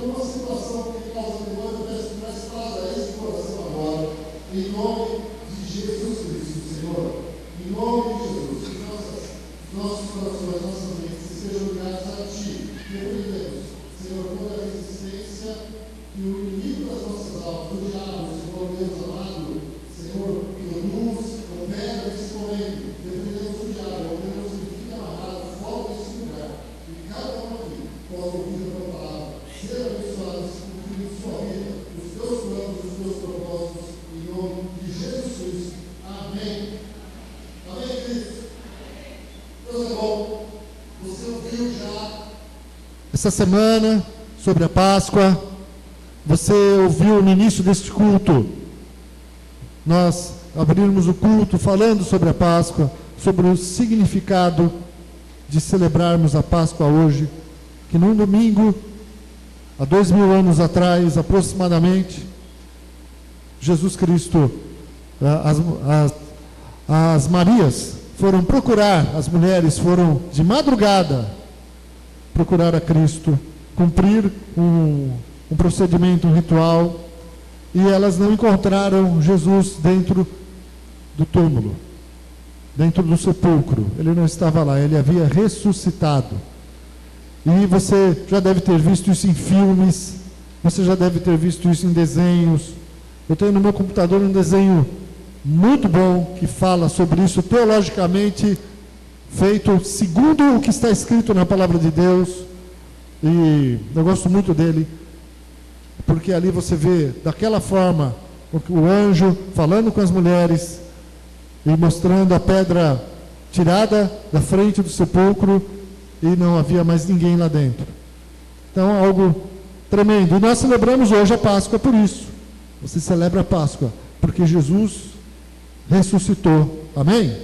alguma situação que causa demanda, eu peço que mais traga esse coração agora, em nome de Jesus Cristo, Senhor. Em nome de Jesus, que nossos corações, nossas mentes sejam ligados a Ti. Repreendemos, Senhor, toda a resistência que o inimigo das nossas almas, o diabo, Senhor Deus amado, Senhor, produz, opera nesse momento. Repreendemos o diabo, ordenamos que fique amarrado fora desse lugar. E cada um aqui possa ouvir a tua palavra, ser abençoado, se cumprir em sua vida, os teus planos, os teus propósitos, em nome de Jesus Cristo. Amém. Amém, Cristo. Deus é bom. Você ouviu já essa semana sobre a Páscoa. Você ouviu no início deste culto, nós abrimos o culto falando sobre a Páscoa, sobre o significado de celebrarmos a Páscoa hoje, que num domingo, há 2000 anos atrás, aproximadamente, Jesus Cristo, as Marias foram procurar, as mulheres foram de madrugada procurar a Cristo, cumprir um procedimento, um ritual, e elas não encontraram Jesus dentro do túmulo, dentro do sepulcro. Ele não estava lá, ele havia ressuscitado. E você já deve ter visto isso em filmes, você já deve ter visto isso em desenhos. Eu tenho no meu computador um desenho muito bom que fala sobre isso, teologicamente feito segundo o que está escrito na palavra de Deus, e eu gosto muito dele, porque ali você vê daquela forma o anjo falando com as mulheres e mostrando a pedra tirada da frente do sepulcro, e não havia mais ninguém lá dentro. Então, algo tremendo. E nós celebramos hoje a Páscoa por isso. Você celebra a Páscoa porque Jesus ressuscitou. Amém?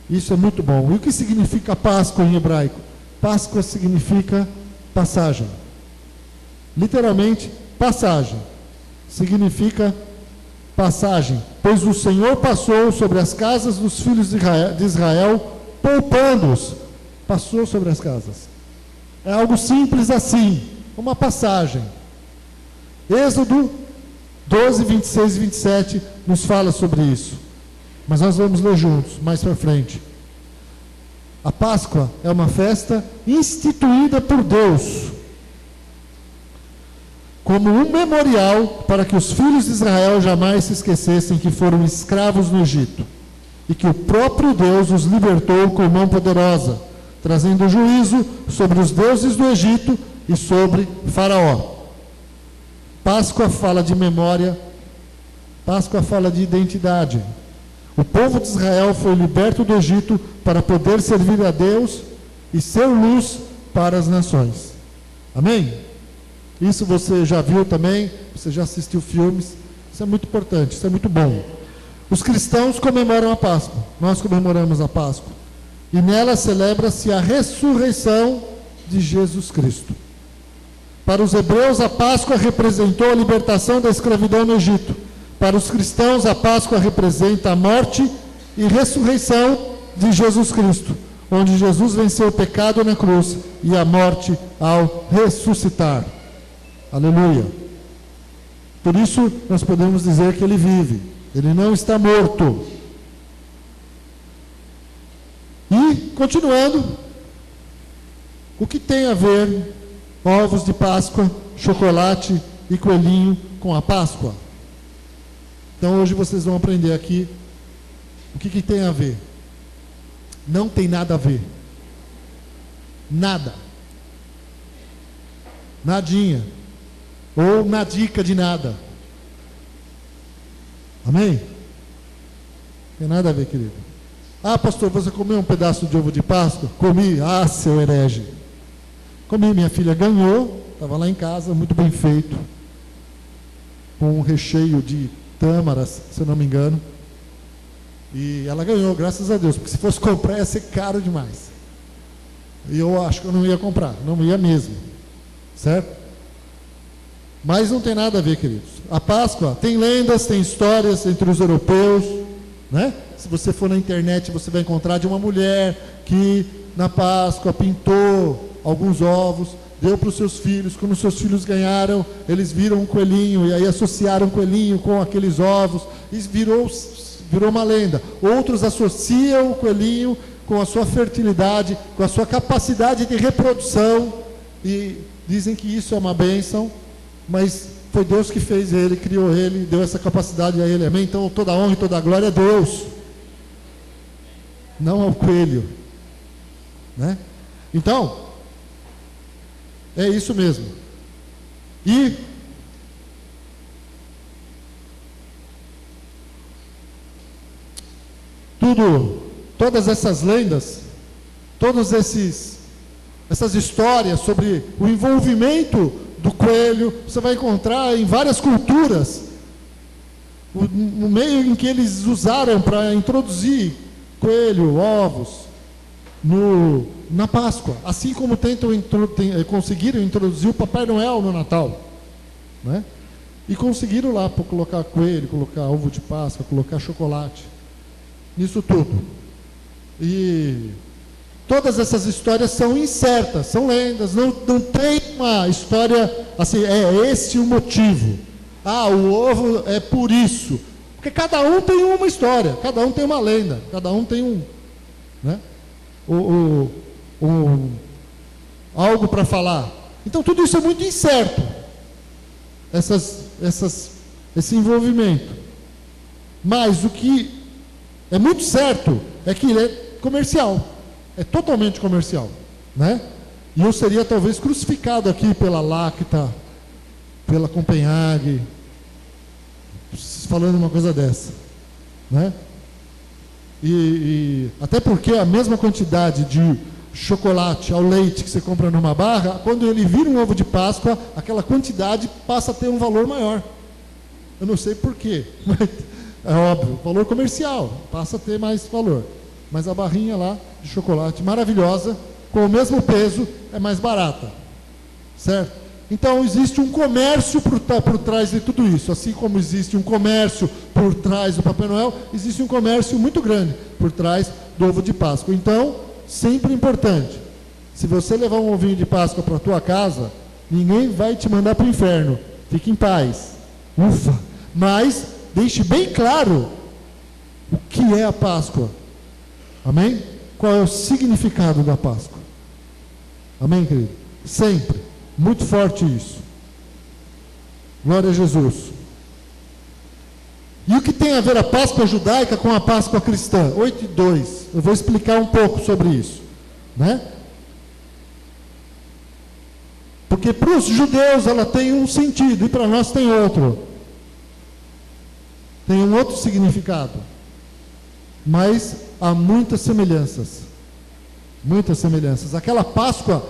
Isso é muito bom. E o que significa Páscoa em hebraico? Páscoa significa passagem. Literalmente, passagem. Significa passagem. Pois o Senhor passou sobre as casas dos filhos de Israel, poupando-os. Passou sobre as casas. É algo simples assim, uma passagem. Êxodo 12, 26 e 27 nos fala sobre isso. Mas nós vamos ler juntos, mais para frente. A Páscoa é uma festa instituída por Deus como um memorial para que os filhos de Israel jamais se esquecessem que foram escravos no Egito e que o próprio Deus os libertou com mão poderosa, trazendo juízo sobre os deuses do Egito e sobre Faraó. Páscoa fala de memória, Páscoa fala de identidade. O povo de Israel foi liberto do Egito para poder servir a Deus e ser luz para as nações. Amém? Isso você já viu também, você já assistiu filmes, isso é muito importante, isso é muito bom. Os cristãos comemoram a Páscoa, nós comemoramos a Páscoa, e nela celebra-se a ressurreição de Jesus Cristo. Para os hebreus, a Páscoa representou a libertação da escravidão no Egito. Para os cristãos, a Páscoa representa a morte e ressurreição de Jesus Cristo, onde Jesus venceu o pecado na cruz e a morte ao ressuscitar. Aleluia. Por isso, nós podemos dizer que ele vive, ele não está morto. E, continuando, o que tem a ver ovos de Páscoa, chocolate e coelhinho com a Páscoa? Então hoje vocês vão aprender aqui o que tem a ver. Não tem nada a ver. Nada. Nadinha. Ou na dica de nada. Amém? Não tem nada a ver, querido. Ah, pastor, você comeu um pedaço de ovo de Páscoa? Comi. Ah, seu herege. Comi, minha filha ganhou, estava lá em casa, muito bem feito, com um recheio de tâmaras, se eu não me engano, e ela ganhou, graças a Deus, porque se fosse comprar ia ser caro demais, e eu acho que eu não ia comprar, não ia mesmo, certo? Mas não tem nada a ver, queridos. A Páscoa tem lendas, tem histórias entre os europeus, né? Se você for na internet, você vai encontrar de uma mulher que na Páscoa pintou alguns ovos deu para os seus filhos. Quando os seus filhos ganharam, eles viram um coelhinho, e aí associaram o coelhinho com aqueles ovos, e virou uma lenda. Outros associam o coelhinho com a sua fertilidade, com a sua capacidade de reprodução, e dizem que isso é uma bênção, mas foi Deus que fez ele, criou ele, deu essa capacidade a ele, amém? Então toda a honra e toda a glória a Deus, não ao coelho, né? Então, é isso mesmo. E todas essas lendas, essas histórias sobre o envolvimento do coelho, você vai encontrar em várias culturas, no meio em que eles usaram para introduzir coelho, ovos, na Páscoa, assim como conseguiram introduzir o Papai Noel no Natal, né? E conseguiram lá colocar coelho, colocar ovo de Páscoa, colocar chocolate, nisso tudo. E todas essas histórias são incertas, são lendas, não tem uma história assim, é esse o motivo. O ovo é por isso. Porque cada um tem uma história, cada um tem uma lenda, cada um tem né, algo para falar. Então tudo isso é muito incerto, esse envolvimento. Mas o que é muito certo é que ele é comercial. É totalmente comercial, né? E eu seria talvez crucificado aqui pela Lacta, pela Copenhague, falando uma coisa dessa, né? E até porque a mesma quantidade de chocolate ao leite que você compra numa barra, quando ele vira um ovo de Páscoa, aquela quantidade passa a ter um valor maior. Eu não sei porquê, mas é óbvio, valor comercial, passa a ter mais valor. Mas a barrinha lá de chocolate maravilhosa, com o mesmo peso, é mais barata, certo? Então existe um comércio por trás de tudo isso. Assim como existe um comércio por trás do Papai Noel, existe um comércio muito grande por trás do ovo de Páscoa. Então, sempre importante, se você levar um ovinho de Páscoa para a tua casa, ninguém vai te mandar para o inferno, fique em paz, ufa, mas deixe bem claro o que é a Páscoa. Amém? Qual é o significado da Páscoa? Amém, querido? Sempre. Muito forte isso. Glória a Jesus. E o que tem a ver a Páscoa judaica com a Páscoa cristã? 8:2. Eu vou explicar um pouco sobre isso, né? Porque para os judeus ela tem um sentido e para nós tem outro. Tem um outro significado. Mas há muitas semelhanças. Muitas semelhanças. Aquela Páscoa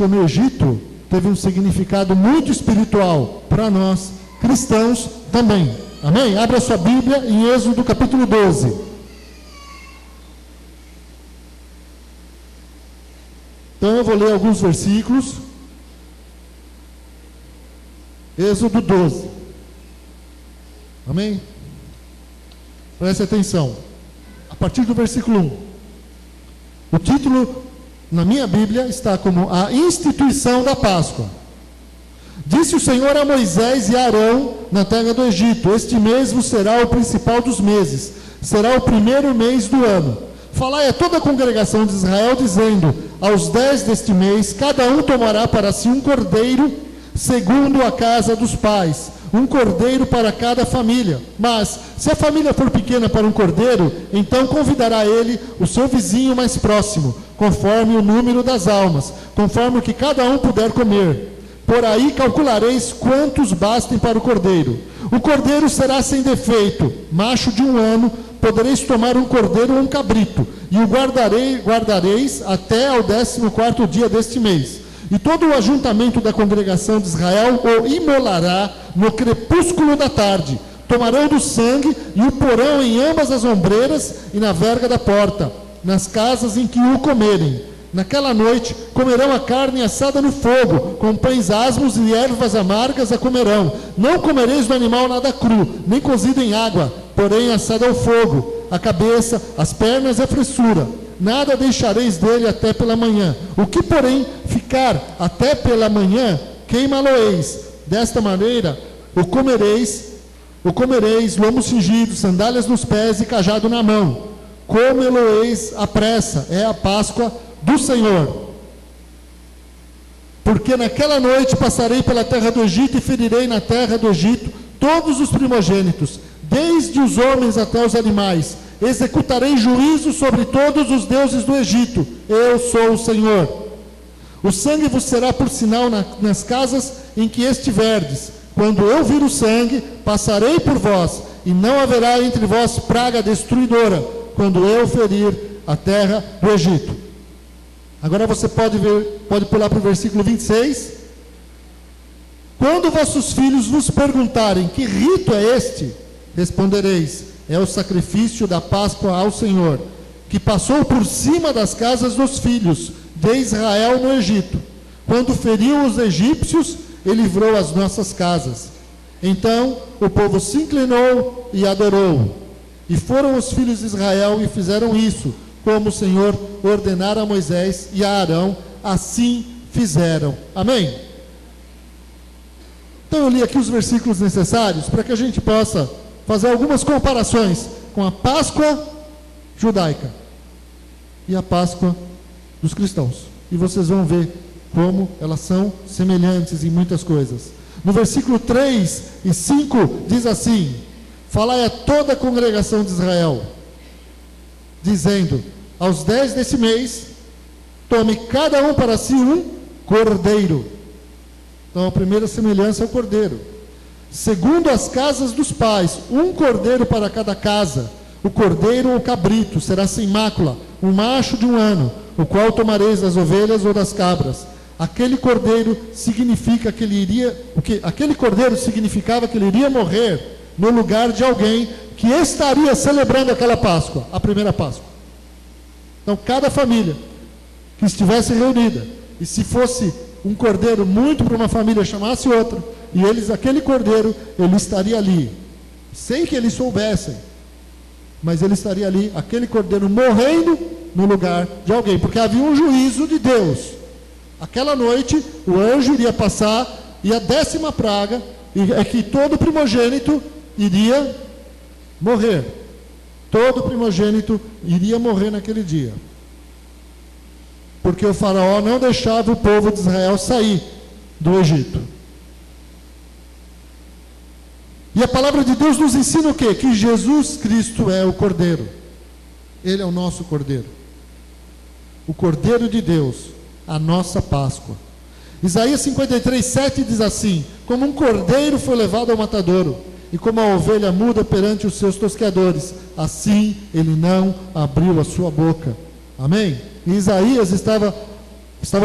no Egito teve um significado muito espiritual para nós cristãos também. Amém? Abra sua Bíblia em Êxodo capítulo 12. Então eu vou ler alguns versículos. Êxodo 12. Amém? Preste atenção. A partir do versículo 1. O título na minha Bíblia está como a instituição da Páscoa. Disse o Senhor a Moisés e a Arão na terra do Egito: este mês vos será o principal dos meses, será o primeiro mês do ano. Falai a toda a congregação de Israel, dizendo: aos 10 deste mês, cada um tomará para si um cordeiro, segundo a casa dos pais, um cordeiro para cada família. Mas, se a família for pequena para um cordeiro, então convidará ele o seu vizinho mais próximo, conforme o número das almas, conforme o que cada um puder comer. Por aí calculareis quantos bastem para o cordeiro. O cordeiro será sem defeito, macho de 1 ano. Podereis tomar um cordeiro ou um cabrito, e o guardareis até ao 14º dia deste mês. E todo o ajuntamento da congregação de Israel o imolará no crepúsculo da tarde. Tomarão do sangue e o porão em ambas as ombreiras e na verga da porta, nas casas em que o comerem. Naquela noite comerão a carne assada no fogo, com pães asmos e ervas amargas a comerão. Não comereis do animal nada cru, nem cozido em água, porém assado ao fogo, a cabeça, as pernas e a fressura. Nada deixareis dele até pela manhã. O que, porém, ficar ficar até pela manhã, queima-lo-eis. Desta maneira o comereis, lombo cingido, sandálias nos pés e cajado na mão. Come-lo-eis à pressa, é a Páscoa do Senhor. Porque naquela noite passarei pela terra do Egito e ferirei na terra do Egito todos os primogênitos, desde os homens até os animais. Executarei juízo sobre todos os deuses do Egito. Eu sou o Senhor. O sangue vos será por sinal nas casas em que estiverdes. Quando eu vir o sangue, passarei por vós, e não haverá entre vós praga destruidora, quando eu ferir a terra do Egito. Agora você pode pular para o versículo 26. Quando vossos filhos vos perguntarem, que rito é este? Respondereis, é o sacrifício da Páscoa ao Senhor, que passou por cima das casas dos filhos de Israel no Egito. Quando feriu os egípcios e livrou as nossas casas. Então o povo se inclinou e adorou. E foram os filhos de Israel e fizeram isso, como o Senhor ordenara a Moisés e a Arão, assim fizeram. Amém? Então eu li aqui os versículos necessários para que a gente possa fazer algumas comparações com a Páscoa judaica e a Páscoa dos cristãos. E vocês vão ver como elas são semelhantes em muitas coisas. No versículo 3 e 5 diz assim: falai a toda a congregação de Israel, dizendo, aos 10 desse mês, tome cada um para si um cordeiro. Então a primeira semelhança é o cordeiro. Segundo as casas dos pais, um cordeiro para cada casa. O cordeiro ou cabrito será sem mácula, um macho de 1 ano, o qual tomareis das ovelhas ou das cabras. Aquele cordeiro significava que ele iria morrer no lugar de alguém que estaria celebrando aquela Páscoa, a primeira Páscoa. Então cada família que estivesse reunida, e se fosse um cordeiro muito para uma família, chamasse outra, e aquele cordeiro, ele estaria ali, sem que eles soubessem, mas ele estaria ali, aquele cordeiro morrendo no lugar de alguém, porque havia um juízo de Deus. Aquela noite o anjo iria passar, e a 10ª praga é que todo primogênito iria morrer. Todo primogênito iria morrer naquele dia, porque o faraó não deixava o povo de Israel sair do Egito. E a palavra de Deus nos ensina o quê? Que Jesus Cristo é o Cordeiro. Ele é o nosso Cordeiro. O Cordeiro de Deus, a nossa Páscoa. Isaías 53:7 diz assim: como um cordeiro foi levado ao matadouro, e como a ovelha muda perante os seus tosqueadores, assim ele não abriu a sua boca. Amém? E Isaías estava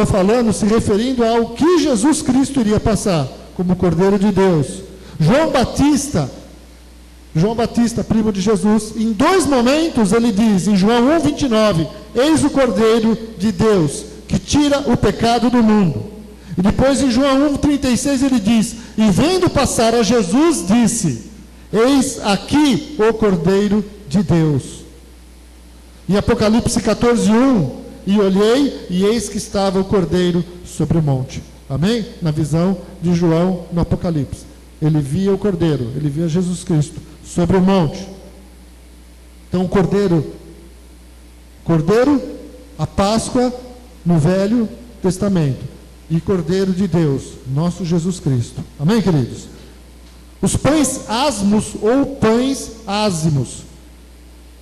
falando, se referindo ao que Jesus Cristo iria passar, como Cordeiro de Deus. João Batista, primo de Jesus, em 2 momentos ele diz, em João 1:29, eis o Cordeiro de Deus, que tira o pecado do mundo. E depois em João 1:36 ele diz, e vendo passar a Jesus, disse, eis aqui o Cordeiro de Deus. Em Apocalipse 14:1, e olhei, e eis que estava o Cordeiro sobre o monte. Amém? Na visão de João no Apocalipse. Ele via o Cordeiro, ele via Jesus Cristo sobre o monte. Então o Cordeiro, a Páscoa no Velho Testamento, e Cordeiro de Deus, nosso Jesus Cristo. Amém, queridos? Os pães asmos ou pães ázimos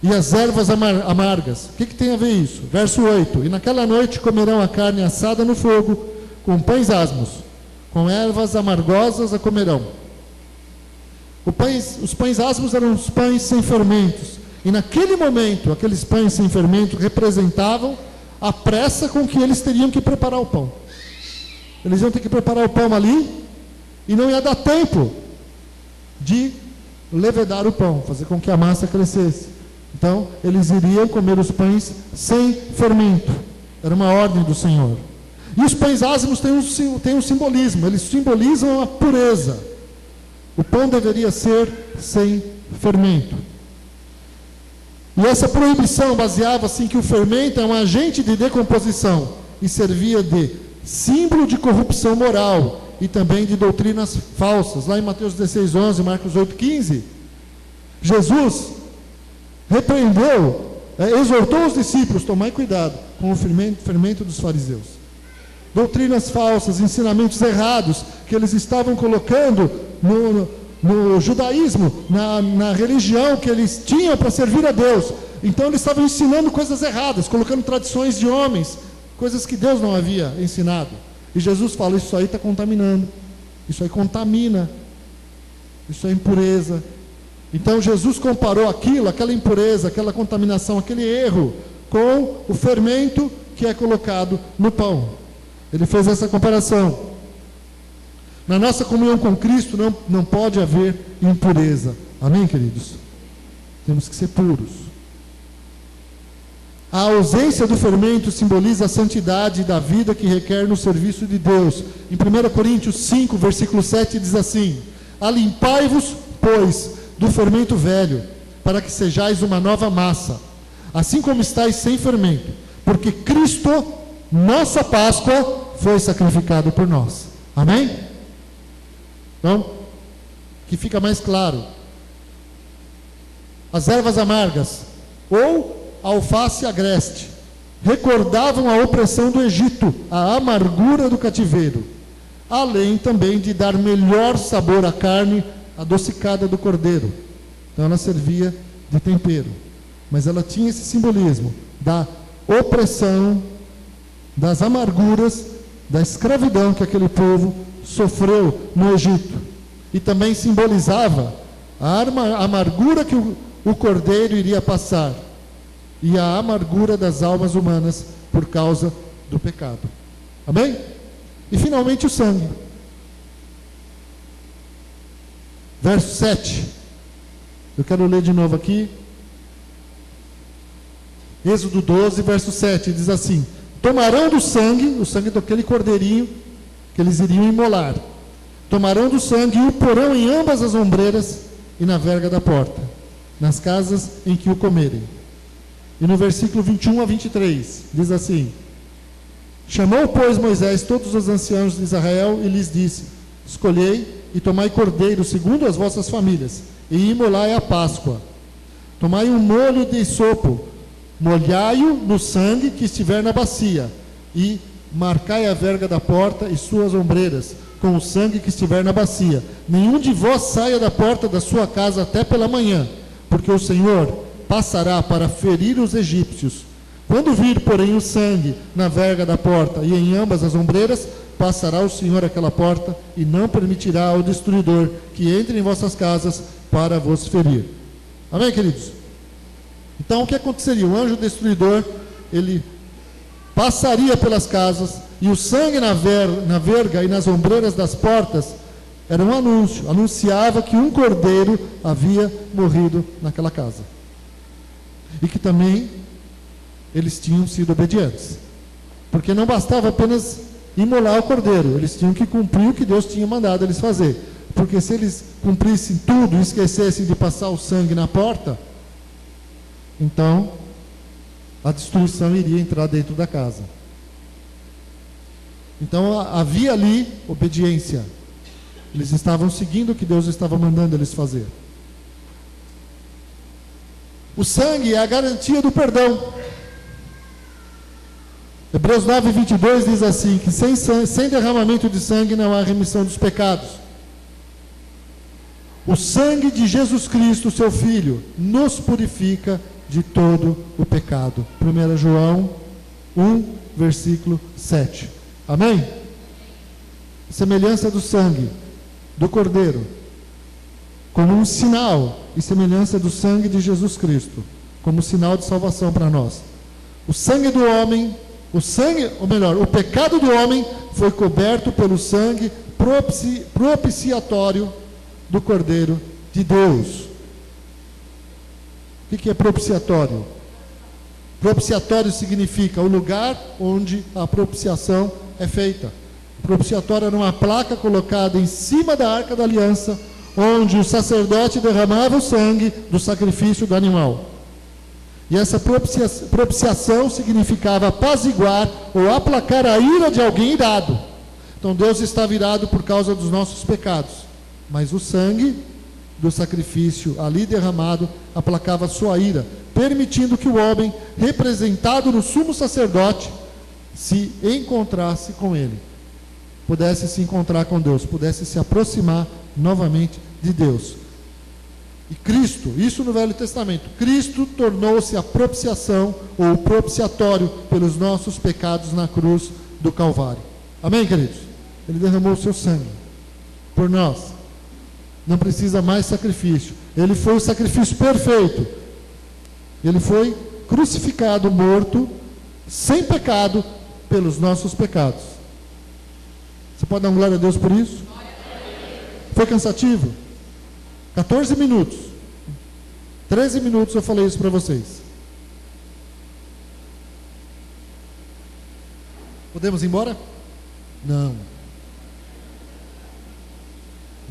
e as ervas amargas. O que tem a ver isso? Verso 8: e naquela noite comerão a carne assada no fogo, com pães asmos, com ervas amargosas a comerão. Os pães asmos eram os pães sem fermentos. E naquele momento, aqueles pães sem fermento representavam a pressa com que eles teriam que preparar o pão. Eles iam ter que preparar o pão ali, e não ia dar tempo de levedar o pão, fazer com que a massa crescesse. Então, eles iriam comer os pães sem fermento. Era uma ordem do Senhor. E os pães ázimos têm um simbolismo. Eles simbolizam a pureza. O pão deveria ser sem fermento. E essa proibição baseava-se em que o fermento é um agente de decomposição e servia de símbolo de corrupção moral e também de doutrinas falsas. Lá em Mateus 16:11, Marcos 8:15, Jesus repreendeu, exortou os discípulos: tomai cuidado com o fermento dos fariseus. Doutrinas falsas, ensinamentos errados que eles estavam colocando no judaísmo, na religião que eles tinham para servir a Deus. Então eles estavam ensinando coisas erradas, colocando tradições de homens, coisas que Deus não havia ensinado. E Jesus fala: isso aí está contaminando, isso aí contamina, isso é impureza. Então Jesus comparou aquela impureza, aquela contaminação, aquele erro, com o fermento que é colocado no pão. Ele fez essa comparação. Na nossa comunhão com Cristo não pode haver impureza. Amém, queridos? Temos que ser puros. A ausência do fermento simboliza a santidade da vida que requer no serviço de Deus. Em 1 Coríntios 5, versículo 7, diz assim: alimpai-vos, pois, do fermento velho, para que sejais uma nova massa, assim como estáis sem fermento, porque Cristo, nossa Páscoa, foi sacrificado por nós. Amém? Então, que fica mais claro. As ervas amargas, ou a alface agreste, recordavam a opressão do Egito, a amargura do cativeiro, além também de dar melhor sabor à carne adocicada do cordeiro. Então ela servia de tempero, mas ela tinha esse simbolismo da opressão, das amarguras, da escravidão que aquele povo sofreu no Egito. E também simbolizava a amargura que o cordeiro iria passar, e a amargura das almas humanas por causa do pecado. Amém? E finalmente o sangue. Verso 7. Eu quero ler de novo aqui. Êxodo 12, verso 7, diz assim: tomarão do sangue, o sangue daquele cordeirinho que eles iriam imolar, tomarão do sangue e o porão em ambas as ombreiras e na verga da porta, nas casas em que o comerem. E no versículo 21 a 23, diz assim: chamou, pois, Moisés todos os anciãos de Israel e lhes disse: escolhei e tomai cordeiro segundo as vossas famílias, e imolai a Páscoa. Tomai um molho de sopo, molhai-o no sangue que estiver na bacia, e marcai a verga da porta e suas ombreiras, com o sangue que estiver na bacia. Nenhum de vós saia da porta da sua casa até pela manhã, porque o Senhor passará para ferir os egípcios. Quando vir, porém, o sangue na verga da porta e em ambas as ombreiras, passará o Senhor aquela porta e não permitirá ao destruidor que entre em vossas casas para vos ferir. Amém, queridos? Então o que aconteceria? O anjo destruidor, ele passaria pelas casas, e o sangue na verga e nas ombreiras das portas era um anúncio, anunciava que um cordeiro havia morrido naquela casa, e que também eles tinham sido obedientes, porque não bastava apenas imolar o cordeiro, eles tinham que cumprir o que Deus tinha mandado eles fazer, porque se eles cumprissem tudo e esquecessem de passar o sangue na porta, então a destruição iria entrar dentro da casa. Então havia ali obediência, eles estavam seguindo o que Deus estava mandando eles fazer. O sangue é a garantia do perdão. Hebreus 9, 22 diz assim, que sem derramamento de sangue não há remissão dos pecados. O sangue de Jesus Cristo, seu Filho, nos purifica de todo o pecado. 1 João 1, versículo 7. Amém? Semelhança do sangue do Cordeiro, como um sinal e semelhança do sangue de Jesus Cristo, como sinal de salvação para nós. O sangue do homem, o pecado do homem foi coberto pelo sangue propiciatório do Cordeiro de Deus. O que é propiciatório? Propiciatório significa o lugar onde a propiciação é feita. Propiciatório era uma placa colocada em cima da Arca da Aliança, onde o sacerdote derramava o sangue do sacrifício do animal. E essa propiciação significava apaziguar ou aplacar a ira de alguém irado. Então Deus estava irado por causa dos nossos pecados, mas o sangue do sacrifício ali derramado aplacava sua ira, permitindo que o homem, representado no sumo sacerdote, se encontrasse com ele, pudesse se encontrar com Deus, pudesse se aproximar novamente de Deus. E Cristo, isso no Velho Testamento, Cristo tornou-se a propiciação ou o propiciatório pelos nossos pecados na cruz do Calvário. Amém, queridos? Ele derramou o seu sangue por nós. Não precisa mais sacrifício. Ele foi o sacrifício perfeito. Ele foi crucificado, morto, sem pecado, pelos nossos pecados. Você pode dar uma glória a Deus por isso? Foi cansativo? 14 minutos. 13 minutos eu falei isso para vocês. Podemos ir embora? Não.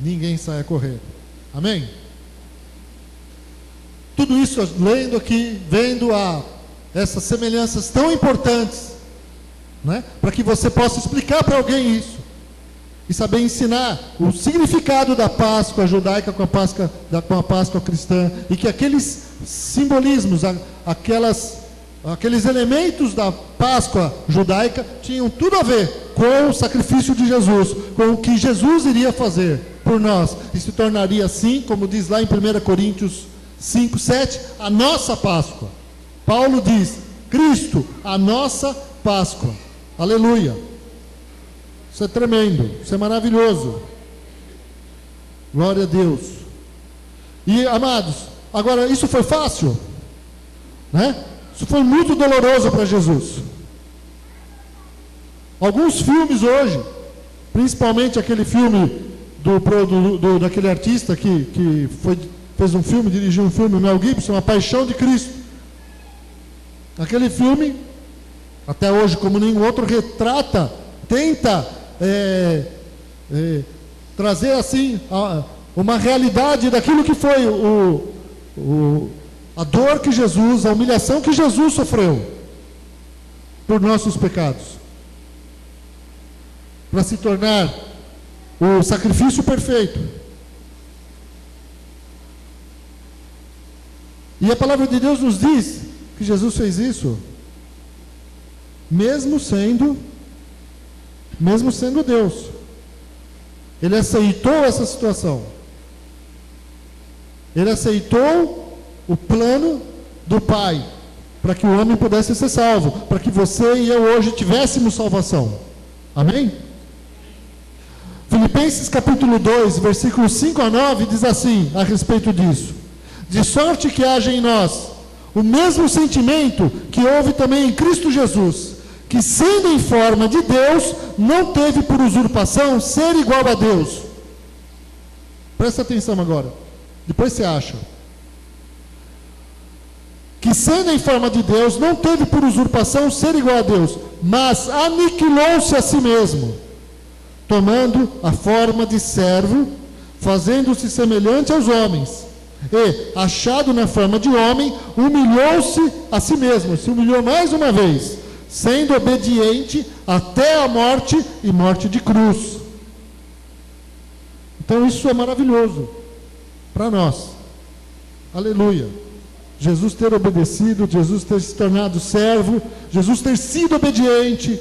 Ninguém sai a correr. Amém? Tudo isso lendo aqui, vendo essas semelhanças tão importantes, né? Para que você possa explicar para alguém isso e saber ensinar o significado da Páscoa judaica com a Páscoa cristã, e que aqueles simbolismos, aqueles elementos da Páscoa judaica tinham tudo a ver com o sacrifício de Jesus, com o que Jesus iria fazer por nós, e se tornaria assim, como diz lá em 1 Coríntios 5, 7, a nossa Páscoa. Paulo diz: Cristo, a nossa Páscoa. Aleluia. Isso é tremendo, isso é maravilhoso. Glória a Deus. E amados, agora isso foi fácil, né? Isso foi muito doloroso para Jesus. Alguns filmes hoje, principalmente aquele filme daquele artista que fez um filme, dirigiu um filme, Mel Gibson, A Paixão de Cristo. Aquele filme, até hoje como nenhum outro, tenta trazer assim uma realidade daquilo que foi a dor que Jesus, a humilhação que Jesus sofreu por nossos pecados, para se tornar o sacrifício perfeito. E a palavra de Deus nos diz que Jesus fez isso mesmo sendo Deus. Ele aceitou essa situação. Ele aceitou o plano do Pai para que o homem pudesse ser salvo, para que você e eu hoje tivéssemos salvação. Amém? Filipenses capítulo 2, versículos 5 a 9 diz assim a respeito disso: de sorte que haja em nós o mesmo sentimento que houve também em Cristo Jesus, que sendo em forma de Deus, não teve por usurpação ser igual a Deus. Presta atenção agora, depois você acha. Que sendo em forma de Deus, não teve por usurpação ser igual a Deus, mas aniquilou-se a si mesmo, tomando a forma de servo, fazendo-se semelhante aos homens, e, achado na forma de homem, humilhou-se a si mesmo, se humilhou mais uma vez, sendo obediente até a morte e morte de cruz. Então isso é maravilhoso para nós. Aleluia. Jesus ter obedecido, Jesus ter se tornado servo, Jesus ter sido obediente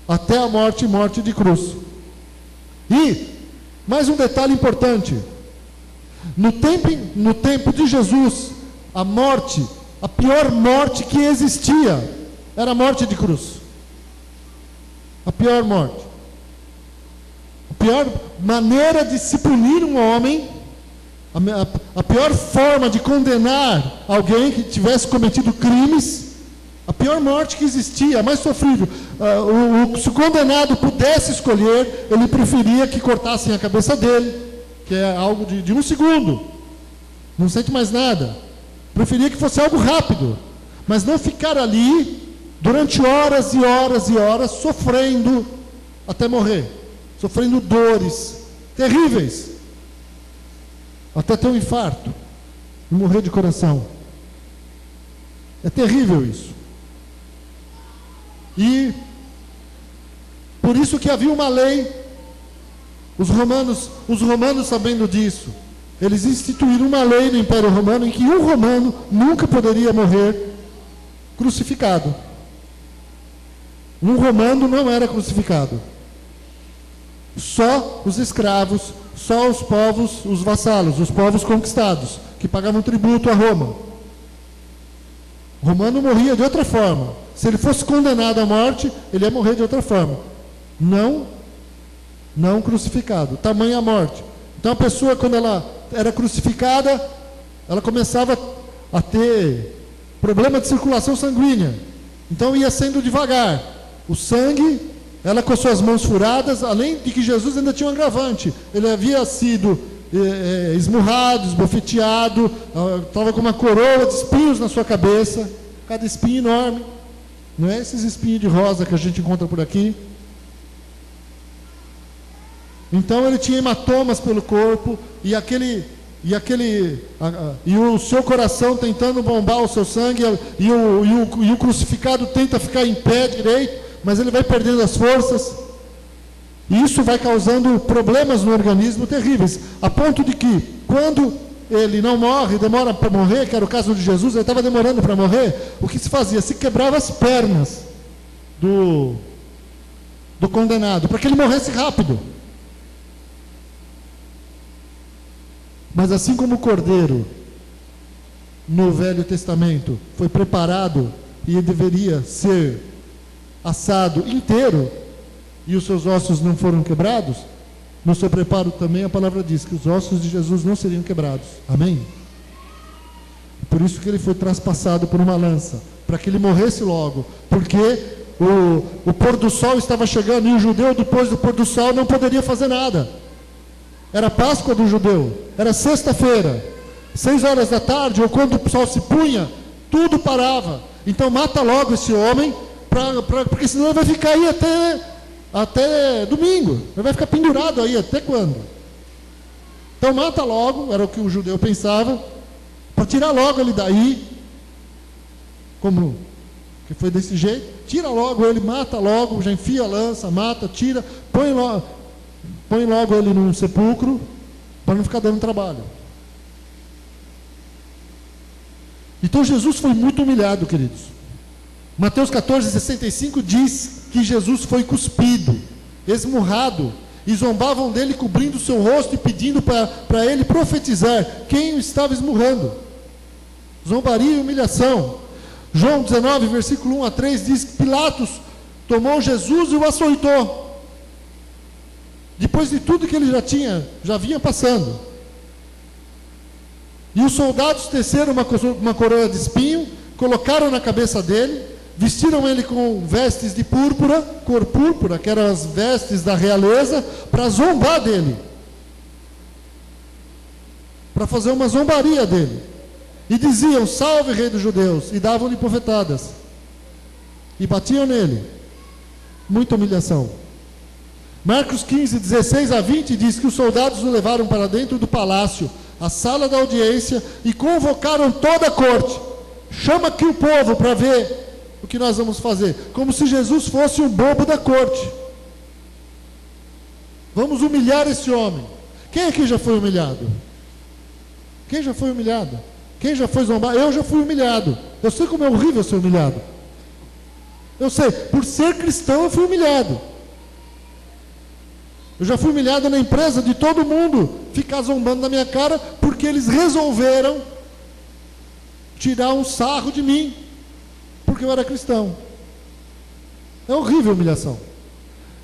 até a morte e morte de cruz. E mais um detalhe importante: no tempo de Jesus, a morte, a pior morte que existia, era a morte de cruz. A pior morte. A pior maneira de se punir um homem, a pior forma de condenar alguém que tivesse cometido crimes, a pior morte que existia, a mais sofrível. Se o condenado pudesse escolher, ele preferia que cortassem a cabeça dele, que é algo de 1 segundo, não sente mais nada. Preferia que fosse algo rápido, mas não ficar ali durante horas e horas e horas sofrendo até morrer, sofrendo dores terríveis, até ter um infarto e morrer de coração. É terrível isso. E por isso que havia uma lei. Os romanos sabendo disso, eles instituíram uma lei no Império Romano em que um romano nunca poderia morrer crucificado. Um romano não era crucificado. Só os escravos, só os povos, os vassalos, os povos conquistados, que pagavam tributo a Roma. O romano morria de outra forma. Se ele fosse condenado à morte, ele ia morrer de outra forma. Não crucificado. Tamanha a morte. Então a pessoa, quando ela era crucificada, ela começava a ter problema de circulação sanguínea. Então ia sendo devagar. O sangue, ela com as suas mãos furadas, além de que Jesus ainda tinha um agravante. Ele havia sido esmurrado, esbofeteado, estava com uma coroa de espinhos na sua cabeça, cada espinho enorme. Não é esses espinhos de rosa que a gente encontra por aqui. Então ele tinha hematomas pelo corpo, e o seu coração tentando bombar o seu sangue, e o crucificado tenta ficar em pé direito, mas ele vai perdendo as forças. E isso vai causando problemas no organismo terríveis, a ponto de que, quando ele não morre, demora para morrer, que era o caso de Jesus, ele estava demorando para morrer, o que se fazia? Se quebrava as pernas do condenado, para que ele morresse rápido. Mas assim como o cordeiro no Velho Testamento foi preparado e deveria ser assado inteiro, e os seus ossos não foram quebrados, no seu preparo também a palavra diz que os ossos de Jesus não seriam quebrados. Amém? Por isso que ele foi traspassado por uma lança, para que ele morresse logo, porque o pôr do sol estava chegando, e o judeu depois do pôr do sol não poderia fazer nada. Era Páscoa do judeu, era sexta-feira, 6 horas da tarde, ou quando o sol se punha, tudo parava. Então mata logo esse homem, porque senão ele vai ficar aí até domingo. Ele vai ficar pendurado aí até quando? Então mata logo, era o que o judeu pensava, para tirar logo ele daí, como que foi desse jeito, tira logo ele, mata logo, já enfia a lança, mata, tira, põe logo ele num sepulcro, para não ficar dando trabalho. Então Jesus foi muito humilhado, queridos. Mateus 14:65 diz que Jesus foi cuspido, esmurrado, e zombavam dele, cobrindo o seu rosto e pedindo para ele profetizar quem o estava esmurrando. Zombaria e humilhação. João 19, versículo 1 a 3 diz que Pilatos tomou Jesus e o açoitou. Depois de tudo que ele já vinha passando. E os soldados teceram uma coroa de espinho, colocaram na cabeça dele, vestiram ele com vestes de púrpura, cor púrpura, que eram as vestes da realeza, para zombar dele. Para fazer uma zombaria dele. E diziam: salve, rei dos judeus, e davam-lhe bofetadas. E batiam nele. Muita humilhação. Marcos 15, 16 a 20 diz que os soldados o levaram para dentro do palácio, a sala da audiência, e convocaram toda a corte. Chama aqui o povo para ver o que nós vamos fazer. Como se Jesus fosse um bobo da corte. Vamos humilhar esse homem. Quem aqui já foi humilhado? Quem já foi humilhado? Quem já foi zombado? Eu já fui humilhado. Eu sei como é horrível ser humilhado. Eu sei, por ser cristão eu fui humilhado. Eu já fui humilhado na empresa de todo mundo ficar zombando na minha cara, porque eles resolveram tirar um sarro de mim, porque eu era cristão. É horrível a humilhação.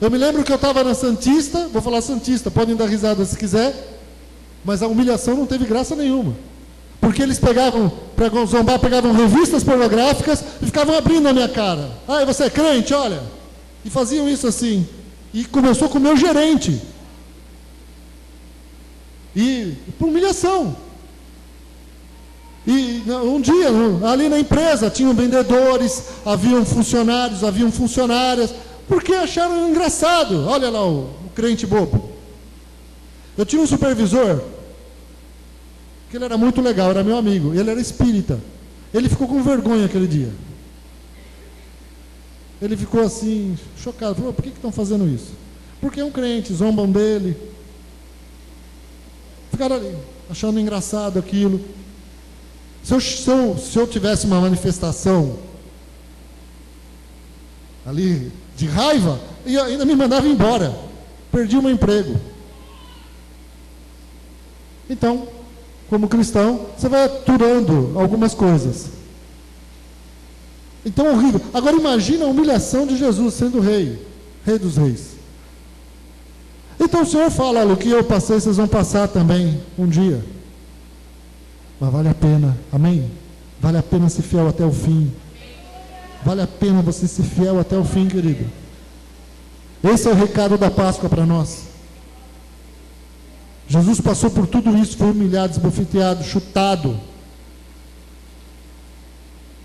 Eu me lembro que eu estava na Santista, vou falar Santista, podem dar risada se quiser, mas a humilhação não teve graça nenhuma. Porque eles pegavam, para zombar, pegavam revistas pornográficas e ficavam abrindo na minha cara. Ah, você é crente? Olha. E faziam isso assim. E começou com o meu gerente. E por humilhação. E um dia, ali na empresa, tinham vendedores, haviam funcionários, haviam funcionárias, porque acharam engraçado. Olha lá o crente bobo. Eu tinha um supervisor, que ele era muito legal, era meu amigo, ele era espírita. Ele ficou com vergonha aquele dia. Ele ficou assim, chocado. Falou, por que estão fazendo isso? Porque é um crente, zombam dele. Ficaram ali, achando engraçado aquilo. Se eu tivesse uma manifestação ali de raiva, e ainda me mandava embora. Perdi o meu emprego. Então, como cristão, você vai aturando algumas coisas. Então é horrível. Agora imagina a humilhação de Jesus sendo rei dos reis. Então o Senhor fala, olha, o que eu passei, vocês vão passar também um dia. Mas vale a pena, amém? Vale a pena ser fiel até o fim. Vale a pena você ser fiel até o fim, querido. Esse é o recado da Páscoa para nós. Jesus passou por tudo isso, foi humilhado, esbofeteado, chutado.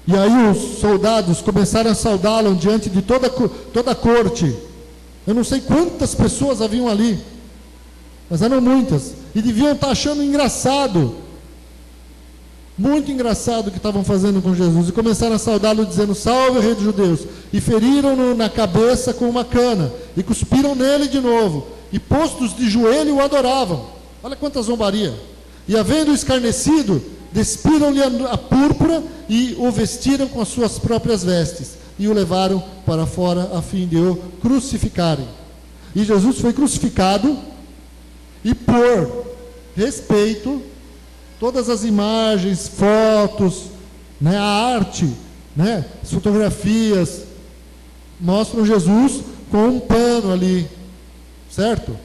E aí os soldados começaram a saudá-lo diante de toda a corte. Eu não sei quantas pessoas haviam ali, mas eram muitas. E deviam estar achando engraçado, muito engraçado o que estavam fazendo com Jesus. E começaram a saudá-lo dizendo, salve o rei dos judeus. E feriram-no na cabeça com uma cana. E cuspiram nele de novo. E postos de joelho o adoravam. Olha quanta zombaria. E havendo escarnecido, despiram-lhe a púrpura e o vestiram com as suas próprias vestes. E o levaram para fora a fim de o crucificarem. E Jesus foi crucificado. E por respeito, todas as imagens, fotos, né, a arte, né, as fotografias, mostram Jesus com um pano ali, certo?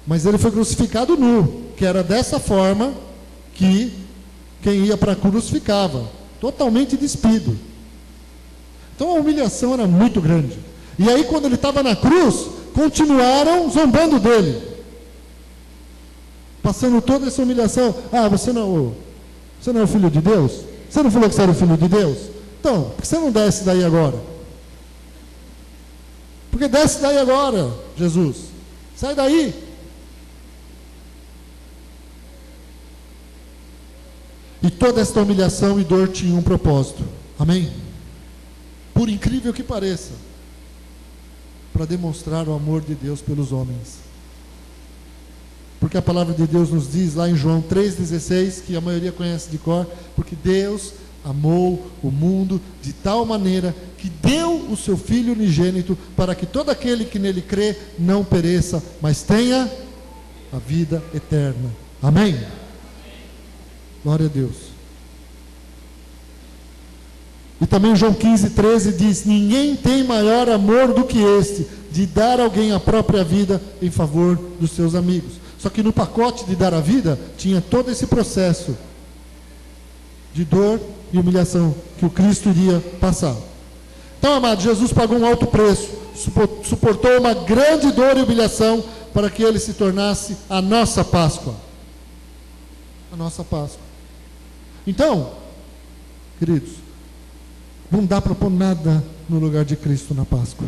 Mas ele foi crucificado nu, que era dessa forma que quem ia para a cruz ficava, totalmente despido. Então a humilhação era muito grande. E aí quando ele estava na cruz, continuaram zombando dele, passando toda essa humilhação. Ah, você não é o filho de Deus? Você não falou que você era o filho de Deus? Então, por que você não desce daí agora? Porque desce daí agora, Jesus. Sai daí. E toda esta humilhação e dor tinha um propósito. Amém? Por incrível que pareça, para demonstrar o amor de Deus pelos homens. Porque a palavra de Deus nos diz lá em João 3,16, que a maioria conhece de cor, porque Deus amou o mundo de tal maneira que deu o seu Filho unigênito para que todo aquele que nele crê não pereça, mas tenha a vida eterna. Amém? Glória a Deus. E também João 15,13 diz, ninguém tem maior amor do que este, de dar a alguém a própria vida em favor dos seus amigos. Só que no pacote de dar a vida, tinha todo esse processo de dor e humilhação que o Cristo iria passar. Então, amado, Jesus pagou um alto preço, suportou uma grande dor e humilhação para que ele se tornasse a nossa Páscoa. A nossa Páscoa. Então, queridos, não dá para pôr nada no lugar de Cristo na Páscoa.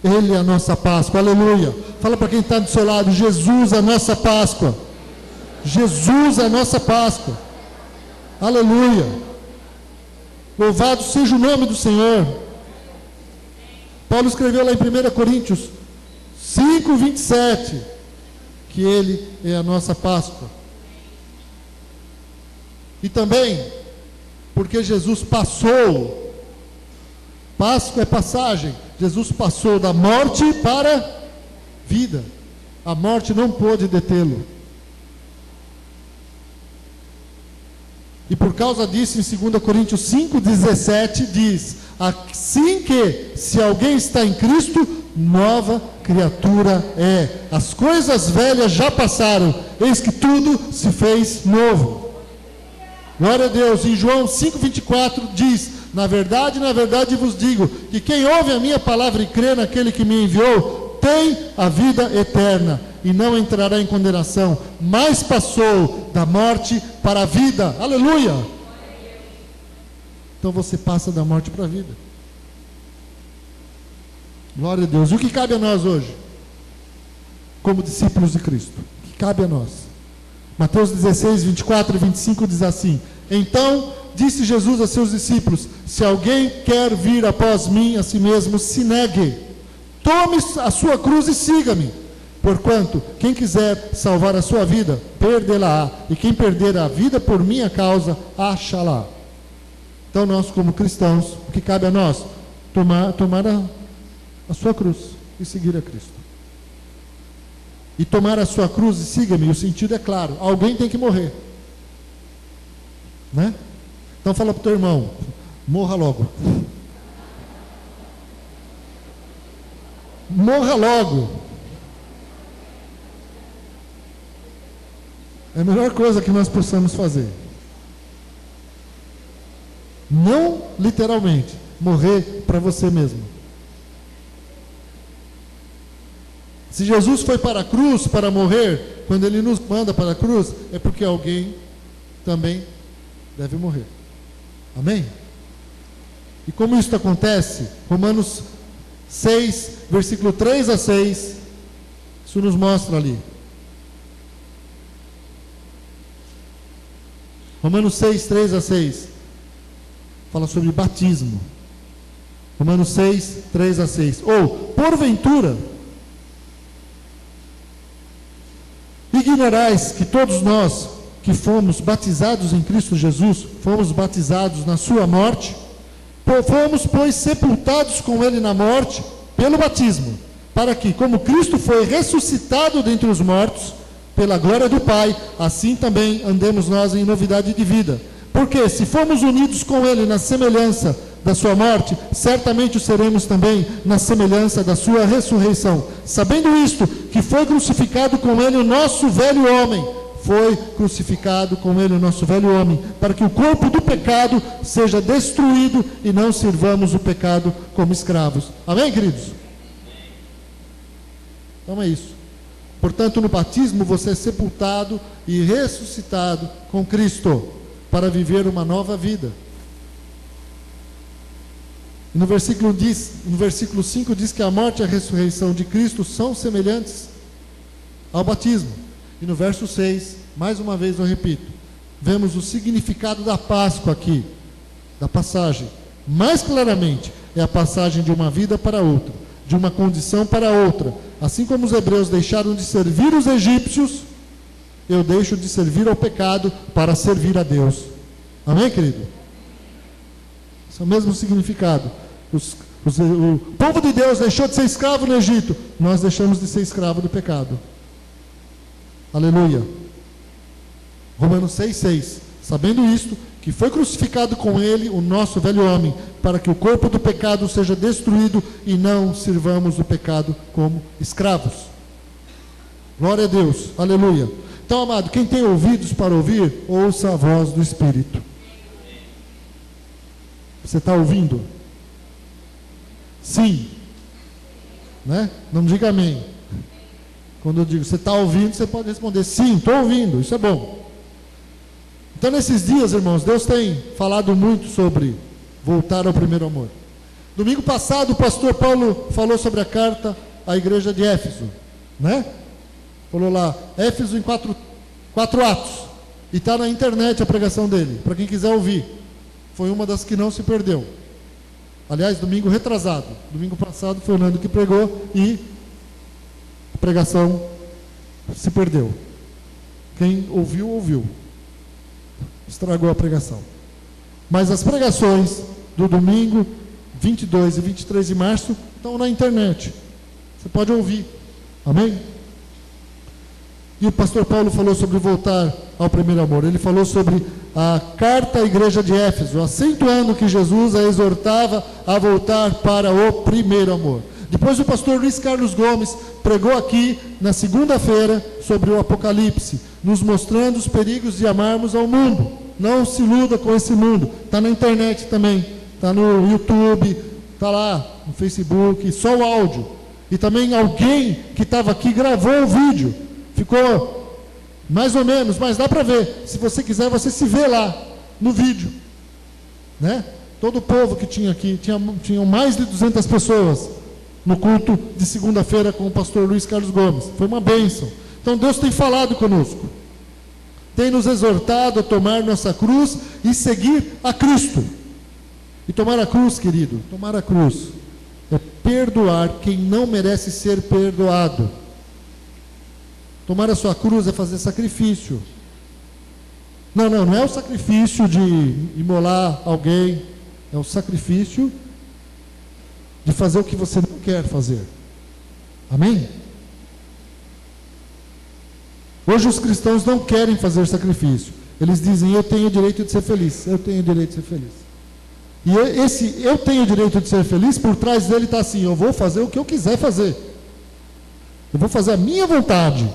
Ele é a nossa Páscoa, aleluia. Fala para quem está do seu lado, Jesus é a nossa Páscoa. Jesus é a nossa Páscoa. Aleluia. Louvado seja o nome do Senhor. Paulo escreveu lá em 1 Coríntios 5:27, que Ele é a nossa Páscoa. E também, porque Jesus passou, Páscoa é passagem, Jesus passou da morte para a vida. A morte não pôde detê-lo. E por causa disso, em 2 Coríntios 5:17 diz, assim que, se alguém está em Cristo, nova criatura é. As coisas velhas já passaram, eis que tudo se fez novo. Glória a Deus. Em João 5:24 diz, na verdade vos digo, que quem ouve a minha palavra e crê naquele que me enviou, tem a vida eterna, e não entrará em condenação, mas passou da morte para a vida. Aleluia! Então você passa da morte para a vida. Glória a Deus. E o que cabe a nós hoje? Como discípulos de Cristo. O que cabe a nós? Mateus 16, 24 e 25 diz assim, então disse Jesus a seus discípulos: se alguém quer vir após mim, a si mesmo se negue, tome a sua cruz e siga-me. Porquanto, quem quiser salvar a sua vida, perdê-la-á, e quem perder a vida por minha causa, achá-la. Então nós, como cristãos, o que cabe a nós? Tomar a sua cruz e seguir a Cristo. E tomar a sua cruz e siga-me, o sentido é claro, alguém tem que morrer, né? Então fala para o teu irmão: morra logo. Morra logo. É a melhor coisa que nós possamos fazer. Não literalmente, morrer para você mesmo. Se Jesus foi para a cruz para morrer, quando Ele nos manda para a cruz, é porque alguém também deve morrer. Amém? E como isso acontece? Romanos 6, versículo 3 a 6, isso nos mostra ali. Romanos 6, 3 a 6, fala sobre batismo. Romanos 6, 3 a 6. Ou, porventura, ignorais que todos nós que fomos batizados em Cristo Jesus, fomos batizados na sua morte, fomos, pois, sepultados com Ele na morte, pelo batismo, para que, como Cristo foi ressuscitado dentre os mortos, pela glória do Pai, assim também andemos nós em novidade de vida. Porque se fomos unidos com Ele na semelhança da sua morte, certamente o seremos também na semelhança da sua ressurreição. Sabendo isto, que foi crucificado com Ele o nosso velho homem, foi crucificado com Ele o nosso velho homem, para que o corpo do pecado seja destruído e não sirvamos o pecado como escravos. Amém, queridos? Então é isso. Portanto, no batismo você é sepultado e ressuscitado com Cristo para viver uma nova vida. E no versículo 5 diz que a morte e a ressurreição de Cristo são semelhantes ao batismo. E no verso 6, mais uma vez eu repito, vemos o significado da Páscoa aqui, da passagem. Mais claramente, é a passagem de uma vida para outra, de uma condição para outra. Assim como os hebreus deixaram de servir os egípcios, eu deixo de servir ao pecado para servir a Deus. Amém, querido? Esse é o mesmo significado. O povo de Deus deixou de ser escravo no Egito, nós deixamos de ser escravo do pecado. Aleluia. Romanos 6,6. Sabendo isto, que foi crucificado com Ele o nosso velho homem, para que o corpo do pecado seja destruído e não sirvamos o pecado como escravos. Glória a Deus, aleluia. Então, amado, quem tem ouvidos para ouvir, ouça a voz do Espírito. Você está ouvindo? Sim. Né? Não diga amém. Quando eu digo, você está ouvindo, você pode responder, sim, estou ouvindo, isso é bom. Então, nesses dias, irmãos, Deus tem falado muito sobre voltar ao primeiro amor. Domingo passado, o pastor Paulo falou sobre a carta à igreja de Éfeso, né? Falou lá, Éfeso em quatro atos. E está na internet a pregação dele, para quem quiser ouvir. Foi uma das que não se perdeu. Aliás, domingo retrasado. Domingo passado foi o Nando que pregou e a pregação se perdeu. Quem ouviu, ouviu. Estragou a pregação. Mas as pregações do domingo 22 e 23 de março estão na internet. Você pode ouvir. Amém? E o pastor Paulo falou sobre voltar ao primeiro amor. Ele falou sobre a carta à igreja de Éfeso, acentuando que Jesus a exortava a voltar para o primeiro amor. Depois o pastor Luiz Carlos Gomes pregou aqui na segunda-feira sobre o Apocalipse, nos mostrando os perigos de amarmos ao mundo. Não se iluda com esse mundo. Está na internet também, está no YouTube, está lá no Facebook, só o áudio. E também alguém que estava aqui gravou o vídeo. Ficou mais ou menos, mas dá para ver. Se você quiser, você se vê lá no vídeo, né? Todo o povo que tinha aqui, tinham mais de 200 pessoas no culto de segunda-feira com o pastor Luiz Carlos Gomes. Foi uma bênção. Então Deus tem falado conosco. tem nos exortado a tomar nossa cruz e seguir a Cristo. E tomar a cruz, querido, tomar a cruz é perdoar quem não merece ser perdoado. Tomar a sua cruz é fazer sacrifício. Não é o sacrifício de imolar alguém, é o sacrifício de fazer o que você não quer fazer. Amém? Hoje os cristãos não querem fazer sacrifício. Eles dizem, eu tenho o direito de ser feliz. Eu tenho o direito de ser feliz. E esse eu tenho o direito de ser feliz, por trás dele está assim, eu vou fazer o que eu quiser fazer. Eu vou fazer a minha vontade.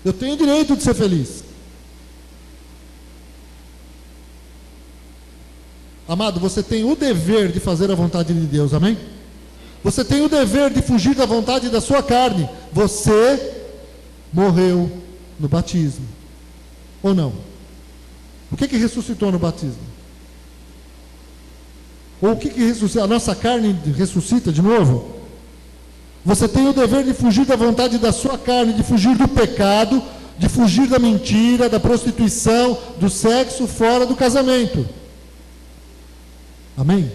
Eu tenho o direito de ser feliz. Amado, você tem o dever de fazer a vontade de Deus, amém? Você tem o dever de fugir da vontade da sua carne. Você morreu no batismo. Ou não? O que ressuscitou no batismo? Ou o que ressuscita? A nossa carne ressuscita de novo? Você tem o dever de fugir da vontade da sua carne, de fugir do pecado, de fugir da mentira, da prostituição, do sexo fora do casamento. Amém?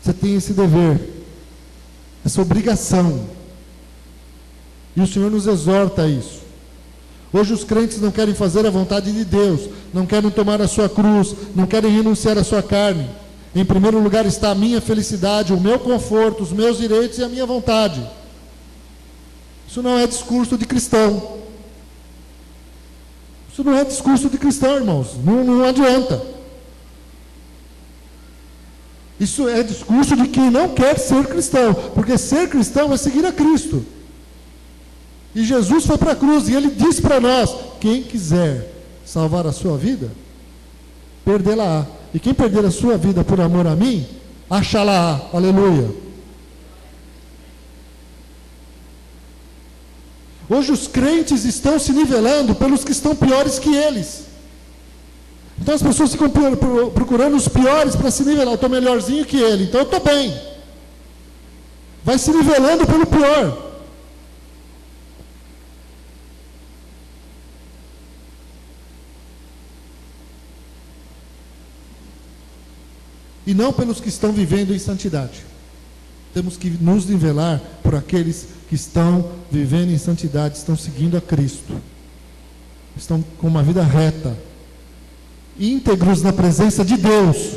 Você tem esse dever, essa obrigação. E o Senhor nos exorta a isso. Hoje os crentes não querem fazer a vontade de Deus, não querem tomar a sua cruz, não querem renunciar à sua carne. Em primeiro lugar está a minha felicidade, o meu conforto, os meus direitos e a minha vontade. Isso não é discurso de cristão. Isso não é discurso de cristão, irmãos. Não adianta. Isso é discurso de quem não quer ser cristão, porque ser cristão é seguir a Cristo. E Jesus foi para a cruz e Ele disse para nós, quem quiser salvar a sua vida, perdê-la-á. E quem perder a sua vida por amor a mim, achá-la-á. Aleluia. Hoje os crentes estão se nivelando pelos que estão piores que eles. Então as pessoas ficam procurando os piores para se nivelar. Eu estou melhorzinho que ele, então eu estou bem. Vai se nivelando pelo pior. E não pelos que estão vivendo em santidade. Temos que nos nivelar por aqueles que estão vivendo em santidade, estão seguindo a Cristo, estão com uma vida reta, íntegros na presença de Deus.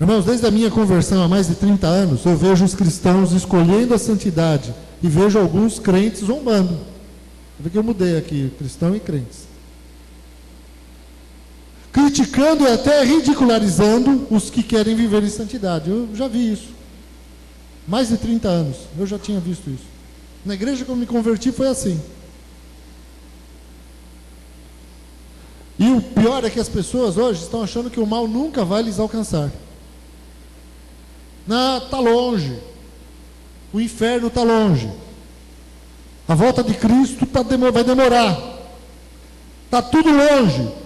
Irmãos, desde a minha conversão há mais de 30 anos, eu vejo os cristãos escolhendo a santidade e vejo alguns crentes zombando. Vê que eu mudei aqui, cristão e crentes. Criticando e até ridicularizando os que querem viver em santidade. Eu já vi isso. Mais de 30 anos, eu já tinha visto isso. Na igreja que eu me converti foi assim. E o pior é que as pessoas hoje estão achando que o mal nunca vai lhes alcançar. Não, está longe. O inferno está longe. A volta de Cristo vai demorar. Está tudo longe.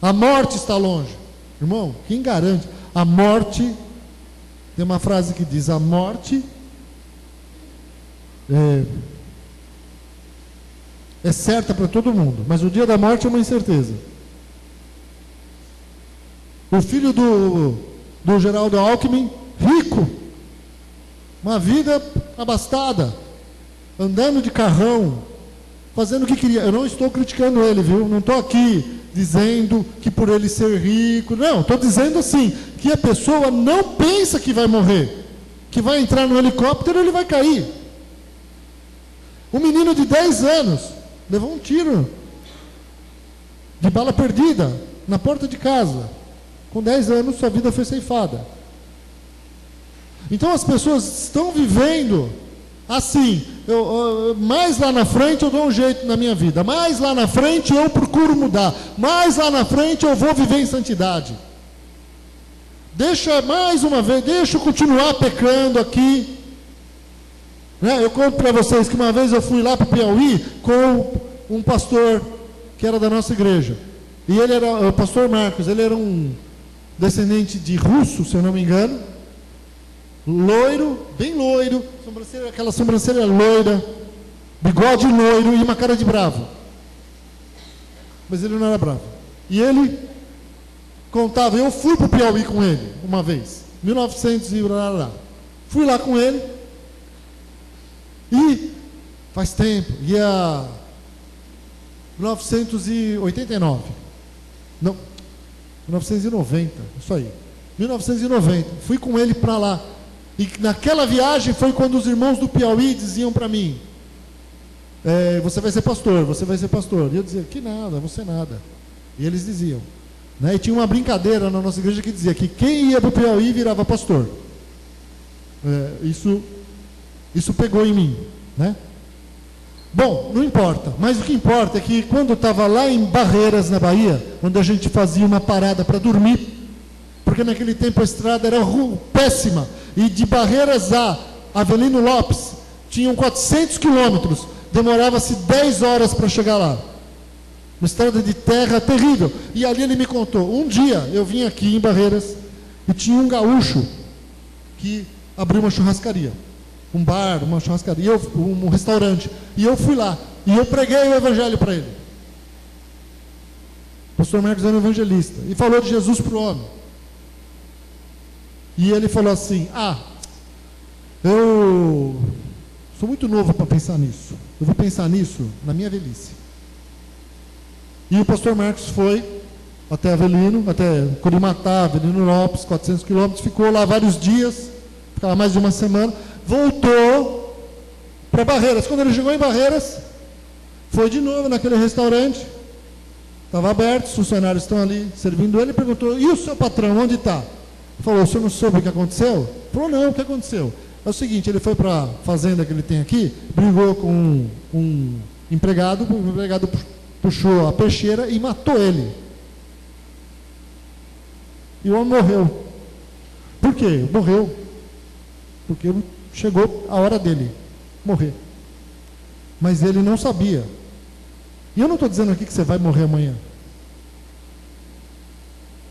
A morte está longe. Irmão, quem garante? A morte, tem uma frase que diz, a morte é certa para todo mundo, mas o dia da morte é uma incerteza. O filho do Geraldo Alckmin, rico, uma vida abastada, andando de carrão, fazendo o que queria. Eu não estou criticando ele, viu? Não estou aqui dizendo que por ele ser rico, não, estou dizendo assim, que a pessoa não pensa que vai morrer, que vai entrar no helicóptero e ele vai cair. Um menino de 10 anos levou um tiro de bala perdida na porta de casa. Com 10 anos sua vida foi ceifada. Então as pessoas estão vivendo assim, mais lá na frente eu dou um jeito na minha vida, mais lá na frente eu procuro mudar, mais lá na frente eu vou viver em santidade. Deixa mais uma vez, deixa eu continuar pecando aqui. Eu conto para vocês que uma vez eu fui lá para o Piauí com um pastor que era da nossa igreja. E ele era, o pastor Marcos, ele era um descendente de russo, se eu não me engano, loiro, bem loiro, aquela sobrancelha loira, bigode loiro e uma cara de bravo. Mas ele não era bravo. E ele contava, eu fui para o Piauí com ele uma vez, 1900 e blá. Fui lá com ele e faz tempo, ia 1989, não, 1990, isso aí, 1990, fui com ele para lá, e naquela viagem foi quando os irmãos do Piauí diziam para mim, você vai ser pastor, você vai ser pastor, e eu dizia, que nada, você nada, e eles diziam, né? E tinha uma brincadeira na nossa igreja que dizia que quem ia para o Piauí virava pastor, isso pegou em mim, né? Bom, não importa, mas o que importa é que quando eu estava lá em Barreiras, na Bahia, onde a gente fazia uma parada para dormir, porque naquele tempo a estrada era péssima, e de Barreiras a Avelino Lopes, tinham 400 quilômetros, demorava-se 10 horas para chegar lá, uma estrada de terra terrível, e ali ele me contou, um dia eu vim aqui em Barreiras, e tinha um gaúcho, que abriu uma churrascaria, um bar, uma churrascaria, um restaurante, e eu fui lá, e eu preguei o evangelho para ele. O pastor Marcos era um evangelista, e falou de Jesus para o homem, e ele falou assim, eu sou muito novo para pensar nisso, eu vou pensar nisso na minha velhice. E o pastor Marcos foi até Avelino, até Curimatá, Avelino Lopes, 400 quilômetros, ficou lá vários dias, ficava mais de uma semana, voltou para Barreiras. Quando ele chegou em Barreiras, foi de novo naquele restaurante, estava aberto, os funcionários estão ali servindo ele, perguntou, e o seu patrão, onde está? Falou, o senhor não soube o que aconteceu? Falou, não, o que aconteceu? É o seguinte, ele foi para a fazenda que ele tem aqui, brigou com um empregado, o empregado puxou a peixeira e matou ele. E o homem morreu. Por quê? Morreu. Porque chegou a hora dele morrer. Mas ele não sabia. E eu não estou dizendo aqui que você vai morrer amanhã.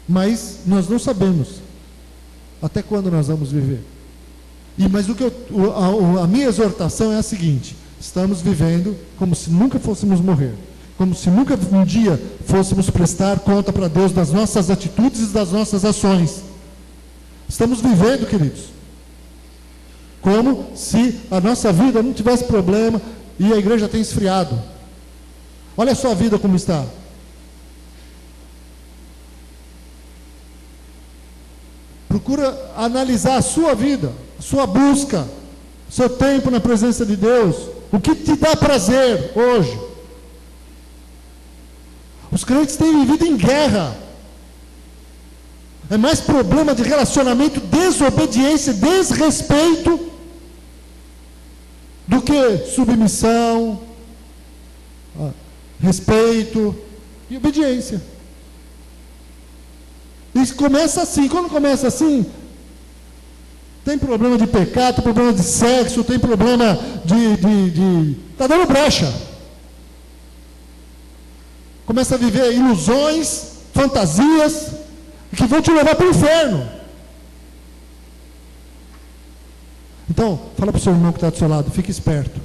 Mas nós não sabemos até quando nós vamos viver. Mas a minha exortação é a seguinte: estamos vivendo como se nunca fôssemos morrer. Como se nunca um dia fôssemos prestar conta para Deus das nossas atitudes e das nossas ações. Estamos vivendo, queridos, como se a nossa vida não tivesse problema e a igreja tem esfriado. Olha a sua vida como está. Procura analisar a sua vida, a sua busca, seu tempo na presença de Deus. O que te dá prazer hoje? Os crentes têm vivido em guerra. É mais problema de relacionamento, desobediência, desrespeito, do que submissão, respeito e obediência. Isso começa assim. Quando começa assim, tem problema de pecado, tem problema de sexo, tem problema está dando brecha. Começa a viver ilusões, fantasias, que vão te levar para o inferno. Então, fala para o seu irmão que está do seu lado, fique esperto.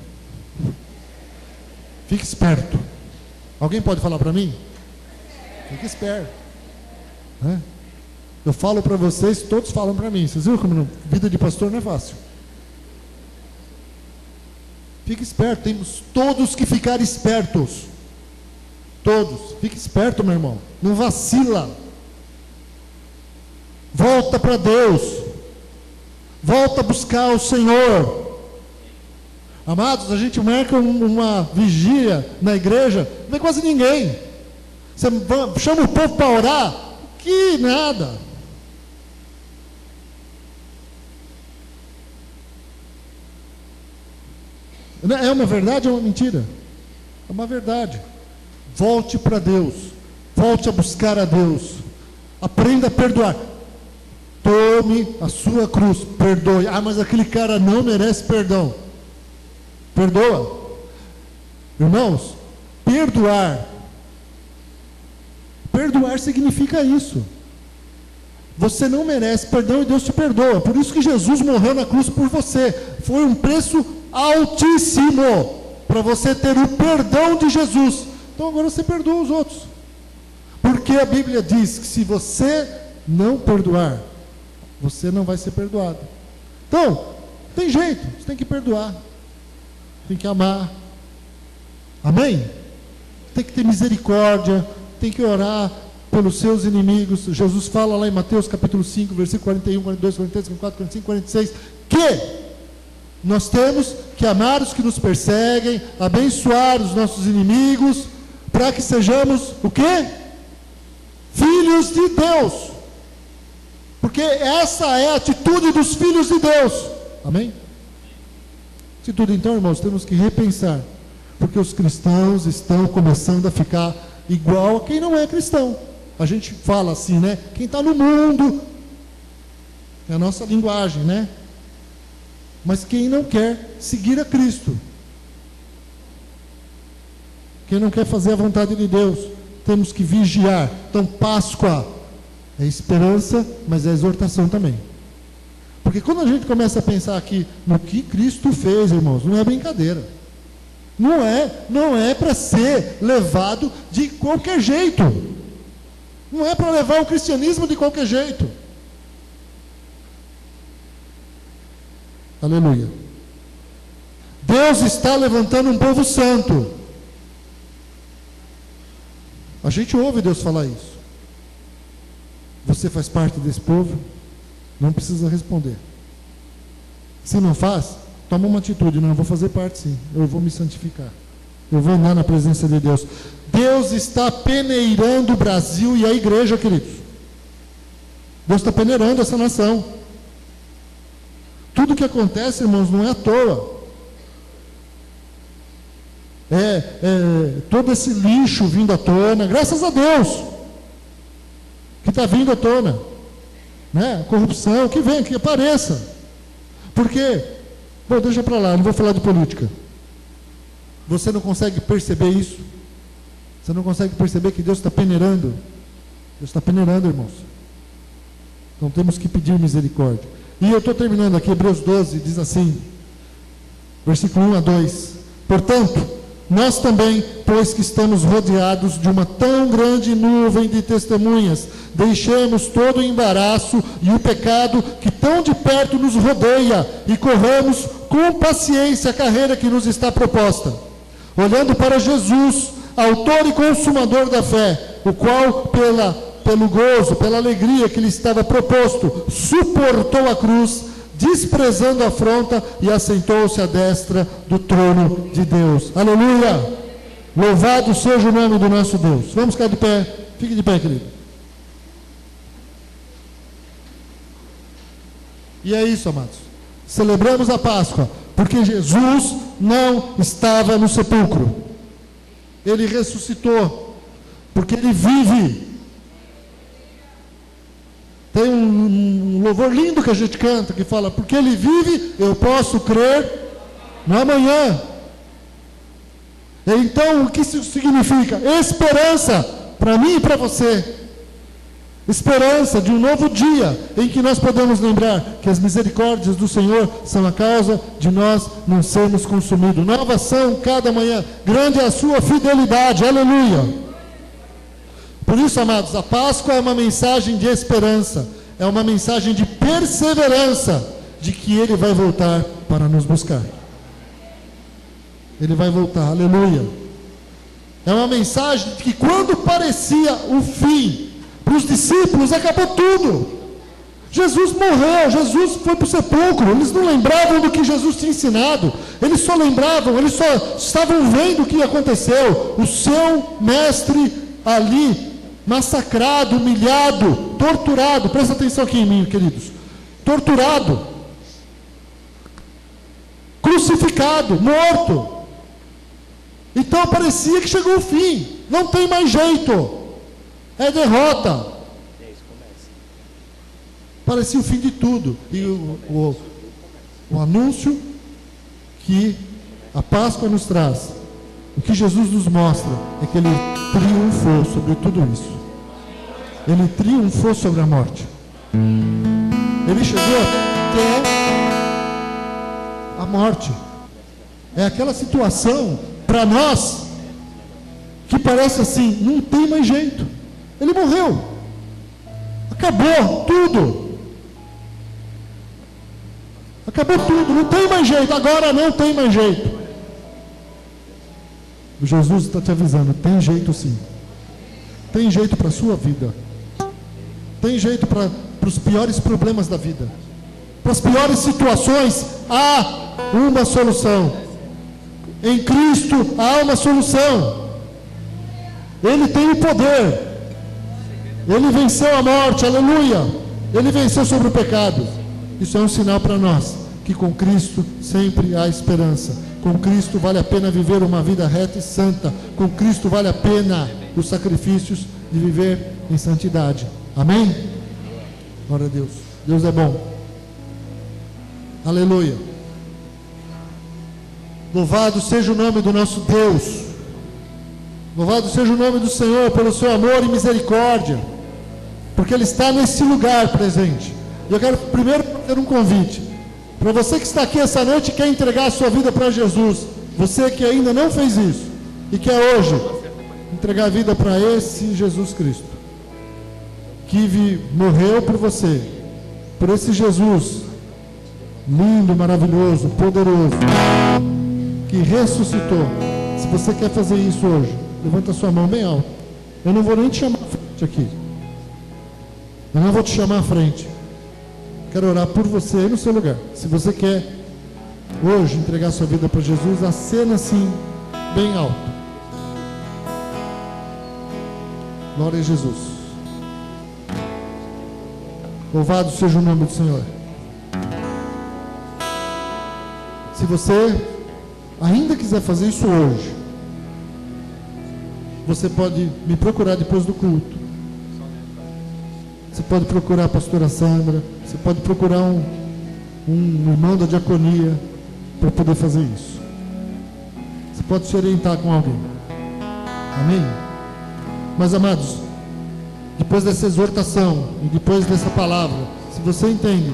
Fique esperto. Alguém pode falar para mim? Fique esperto. Né? Eu falo para vocês, todos falam para mim. Vocês viram como vida de pastor não é fácil? Fique esperto, temos todos que ficar espertos. Todos, fique esperto, meu irmão, não vacila, volta para Deus, volta a buscar o Senhor. Amados, a gente marca uma vigília na igreja, não vem quase ninguém, você chama o povo para orar, que nada. É uma verdade ou uma mentira? É uma verdade. Volte para Deus, volte a buscar a Deus, aprenda a perdoar, tome a sua cruz, perdoe. Mas aquele cara não merece perdão. Perdoa. Irmãos, perdoar significa isso. Você não merece perdão e Deus te perdoa. Por isso que Jesus morreu na cruz por você. Foi um preço altíssimo para você ter o perdão de Jesus. Então agora você perdoa os outros. Porque a Bíblia diz que se você não perdoar, você não vai ser perdoado. Então, tem jeito, você tem que perdoar. Tem que amar. Amém? Tem que ter misericórdia, tem que orar pelos seus inimigos. Jesus fala lá em Mateus capítulo 5, versículo 41, 42, 43, 44, 45, 46, que nós temos que amar os que nos perseguem, abençoar os nossos inimigos, para que sejamos o quê? Filhos de Deus. Porque essa é a atitude dos filhos de Deus. Amém? Atitude, então, irmãos, temos que repensar. Porque os cristãos estão começando a ficar igual a quem não é cristão. A gente fala assim, né? Quem está no mundo, é a nossa linguagem, né? Mas quem não quer seguir a Cristo, quem não quer fazer a vontade de Deus, temos que vigiar. Então, Páscoa é esperança, mas é exortação também. Porque quando a gente começa a pensar aqui no que Cristo fez, irmãos, não é brincadeira. Não é para ser levado de qualquer jeito. Não é para levar o cristianismo de qualquer jeito. Aleluia. Deus está levantando um povo santo. A gente ouve Deus falar isso. Você faz parte desse povo? Não precisa responder. Se não faz, toma uma atitude. Não, eu vou fazer parte sim. Eu vou me santificar. Eu vou andar na presença de Deus. Deus está peneirando o Brasil e a igreja, queridos. Deus está peneirando essa nação. Tudo que acontece, irmãos, não é à toa. Todo esse lixo vindo à tona, graças a Deus, que está vindo à tona, né? A corrupção, que vem, que apareça. Porque, bom, deixa para lá, não vou falar de política. Você não consegue perceber isso? Você não consegue perceber que Deus está peneirando? Deus está peneirando, irmãos. Então temos que pedir misericórdia. E eu estou terminando aqui, Hebreus 12, diz assim, versículo 1 a 2. Portanto, nós também, pois que estamos rodeados de uma tão grande nuvem de testemunhas, deixemos todo o embaraço e o pecado que tão de perto nos rodeia e corramos com paciência a carreira que nos está proposta, olhando para Jesus, autor e consumador da fé, o qual pelo gozo, pela alegria que lhe estava proposto, suportou a cruz, desprezando a afronta, e assentou-se à destra do trono de Deus. Aleluia! Louvado seja o nome do nosso Deus. Vamos ficar de pé. Fique de pé, querido. E é isso, amados. Celebramos a Páscoa, porque Jesus não estava no sepulcro. Ele ressuscitou, porque Ele vive. Tem um louvor lindo que a gente canta, que fala, porque Ele vive, eu posso crer no amanhã. Então, o que isso significa? Esperança, para mim e para você. Esperança de um novo dia, em que nós podemos lembrar que as misericórdias do Senhor são a causa de nós não sermos consumidos. Novas são cada manhã, grande é a sua fidelidade, aleluia. Por isso, amados, a Páscoa é uma mensagem de esperança, é uma mensagem de perseverança, de que Ele vai voltar para nos buscar. Ele vai voltar, aleluia. É uma mensagem de que quando parecia o fim, para os discípulos acabou tudo. Jesus morreu, Jesus foi para o sepulcro, eles não lembravam do que Jesus tinha ensinado, eles só estavam vendo o que aconteceu, o seu mestre ali, massacrado, humilhado, torturado, presta atenção aqui em mim, queridos, torturado, crucificado, morto. Então parecia que chegou o fim, não tem mais jeito, é derrota. Parecia o fim de tudo. E o anúncio que a Páscoa nos traz, o que Jesus nos mostra, é que Ele triunfou sobre tudo isso. Ele triunfou sobre a morte. Ele chegou até a morte. É aquela situação, para nós, que parece assim, não tem mais jeito. Ele morreu. Acabou tudo. Acabou tudo, não tem mais jeito, agora não tem mais jeito. Jesus está te avisando, tem jeito sim. Tem jeito para a sua vida. Tem jeito para os piores problemas da vida. Para as piores situações, há uma solução. Em Cristo há uma solução. Ele tem o poder. Ele venceu a morte, aleluia. Ele venceu sobre o pecado. Isso é um sinal para nós, que com Cristo sempre há esperança. Com Cristo vale a pena viver uma vida reta e santa. Com Cristo vale a pena os sacrifícios de viver em santidade. Amém? Glória a Deus. Deus é bom. Aleluia. Louvado seja o nome do nosso Deus. Louvado seja o nome do Senhor pelo seu amor e misericórdia, porque Ele está nesse lugar presente. E eu quero primeiro fazer um convite para você que está aqui essa noite e quer entregar a sua vida para Jesus. Você que ainda não fez isso e quer hoje entregar a vida para esse Jesus Cristo, que morreu por você, por esse Jesus lindo, maravilhoso, poderoso, que ressuscitou. Se você quer fazer isso hoje, levanta a sua mão bem alto. Eu não vou nem te chamar à frente aqui. Eu não vou te chamar à frente. Quero orar por você aí no seu lugar. Se você quer hoje entregar sua vida para Jesus, acena assim, bem alto. Glória a Jesus. Louvado seja o nome do Senhor. Se você ainda quiser fazer isso hoje, você pode me procurar depois do culto. Você pode procurar a pastora Sandra. Você pode procurar um irmão da diaconia para poder fazer isso. Você pode se orientar com alguém. Amém? Mas amados, depois dessa exortação e depois dessa palavra, se você entende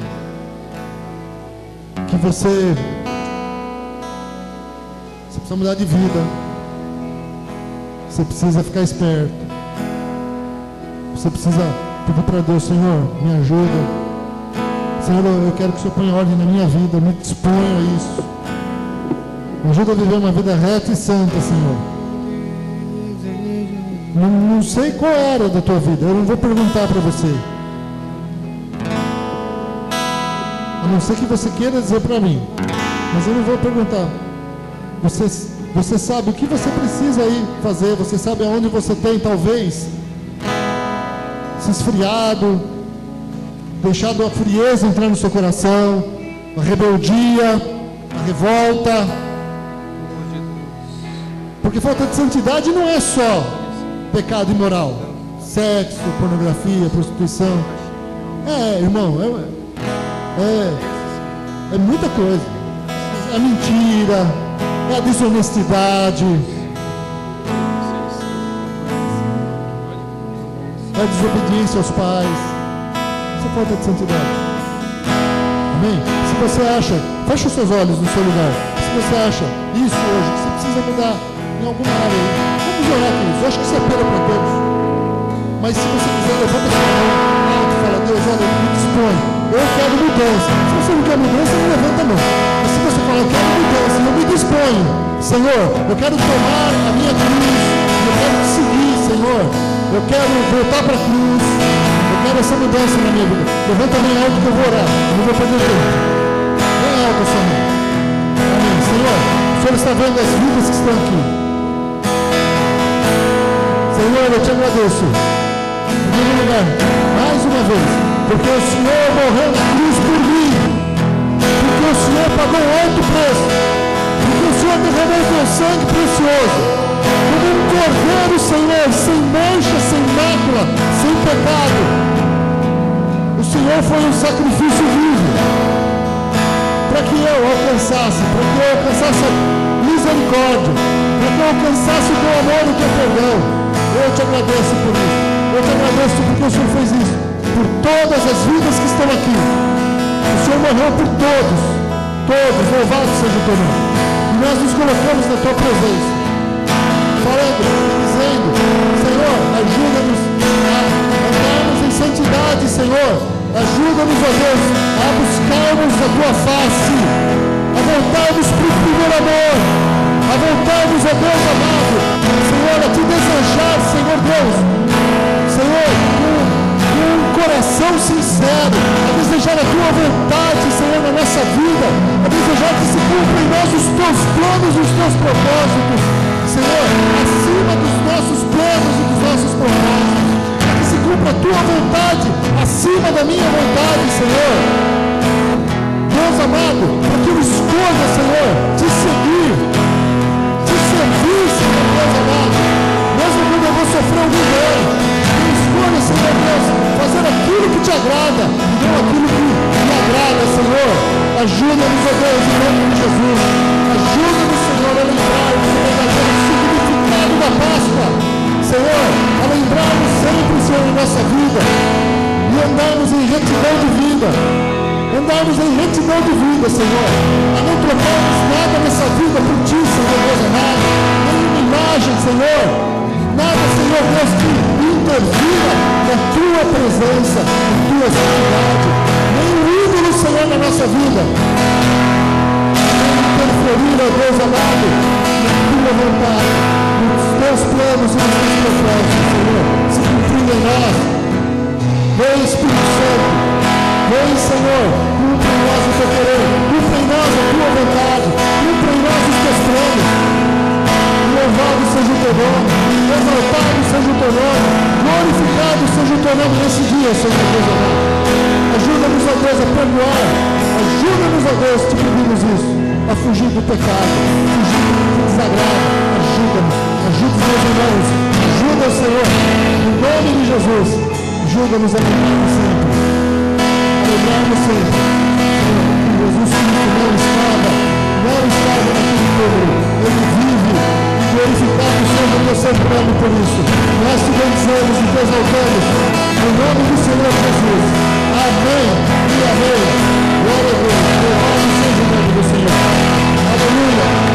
que você precisa mudar de vida, você precisa ficar esperto, você precisa pedir para Deus: Senhor, me ajuda. Senhor, eu quero que o Senhor ponha ordem na minha vida, me disponha a isso. Me ajuda a viver uma vida reta e santa, Senhor. Não sei qual era da tua vida, eu não vou perguntar para você. A não ser que você queira dizer para mim, mas eu não vou perguntar. Você sabe o que você precisa aí fazer, você sabe aonde você tem talvez se esfriado, deixado a frieza entrar no seu coração, a rebeldia, a revolta. Porque falta de santidade não é só pecado imoral, sexo, pornografia, prostituição. Irmão, é muita coisa. É a mentira, é a desonestidade, é a desobediência aos pais. Isso é falta de santidade. Amém? Se você acha, fecha os seus olhos no seu lugar. Se você acha isso hoje, que você precisa mudar em alguma área aí, vamos orar com isso. Eu acho que isso é apelo para todos. Mas se você quiser, levanta a sua mão alto e fala: Deus, olha, me dispõe. Eu quero mudança. Se você não quer mudança, não levanta a mão. Mas se você falar: eu quero mudança, eu me disponho. Senhor, eu quero tomar a minha cruz. Eu quero te seguir, Senhor. Eu quero voltar para a cruz. Eu quero essa mudança na minha vida. Levanta bem alto que eu vou orar. Eu não vou perder tempo. Bem alto a sua mão. Amém. Senhor, o Senhor está vendo as vidas que estão aqui. Senhor, eu te agradeço. Em primeiro lugar, mais uma vez, porque o Senhor morreu na cruz por mim. Porque o Senhor pagou um alto preço. Porque o Senhor derramou o teu sangue precioso. Como um cordeiro, Senhor, sem mancha, sem mácula, sem pecado. O Senhor foi um sacrifício vivo para que eu alcançasse, para que eu alcançasse a misericórdia, para que eu alcançasse o teu amor e o teu perdão. Eu te agradeço por isso. Eu te agradeço porque o Senhor fez isso. por todas as vidas que estão aqui. O Senhor morreu por todos, louvado seja o teu nome. E nós nos colocamos na tua presença, falando, dizendo, Senhor, ajuda-nos a andarmos em santidade, Senhor. Ajuda-nos, ó Deus, a buscarmos a tua face, a voltarmos para o primeiro amor, a voltarmos, ó Deus amado, Senhor, a te desejar, Senhor Deus, Senhor, com um coração sincero, a desejar a tua vontade, Senhor, na nossa vida, a desejar que se cumpra em nós os teus planos e os teus propósitos, Senhor, acima dos nossos planos e dos nossos propósitos, que se cumpra a tua vontade, acima da minha vontade, Senhor. Deus amado, para que eu escolha, Senhor, te seguir, te servir, Senhor Deus amado, mesmo quando eu vou sofrer algum dano, eu escolha, Senhor Deus, fazer aquilo que te agrada, e não aquilo que me agrada, Senhor. Ajuda-nos, ó Deus, em nome de Jesus. Ajuda-nos, Senhor, a lembrarmos do verdadeiro significado da Páscoa, Senhor, a lembrarmos sempre, Senhor, em nossa vida, e andarmos em retidão de vida. Andarmos em retidão de vida, Senhor, a não trocarmos nada nessa vida por ti, Senhor Deus amado, nenhuma imagem, Senhor, nada, Senhor Deus, que interfira na tua presença, na tua santidade, nenhum ídolo, Senhor, na nossa vida, nem interferir, ó Deus amado, na tua vontade, nos teus planos e nos teus propósitos, Senhor, se cumprindo em nós. Vem, Espírito Santo, vem, Senhor, cumpre em nós o teu querer, cumpre em nós a tua vontade, cumpre em nós os teus planos. Louvado seja o teu nome, exaltado seja o teu nome, glorificado seja o teu nome nesse dia, Senhor Deus amado. Ajuda-nos, ó Deus, a perdoar, ajuda-nos, ó Deus, te pedimos isso, a fugir do pecado, fugir do desagrado. Ajuda-nos, ajuda os meus irmãos, ajuda o Senhor, no nome de Jesus. Ajuda-nos a lembrarmos sempre, Senhor, que Jesus Cristo não estava naquele livro, ele vive, e glorificado seja o teu santo nome por isso. Nós te bendizemos e te exaltamos, no nome do Senhor Jesus. Amém e amém. Glória a Deus, louvado seja o nome do Senhor. Aleluia.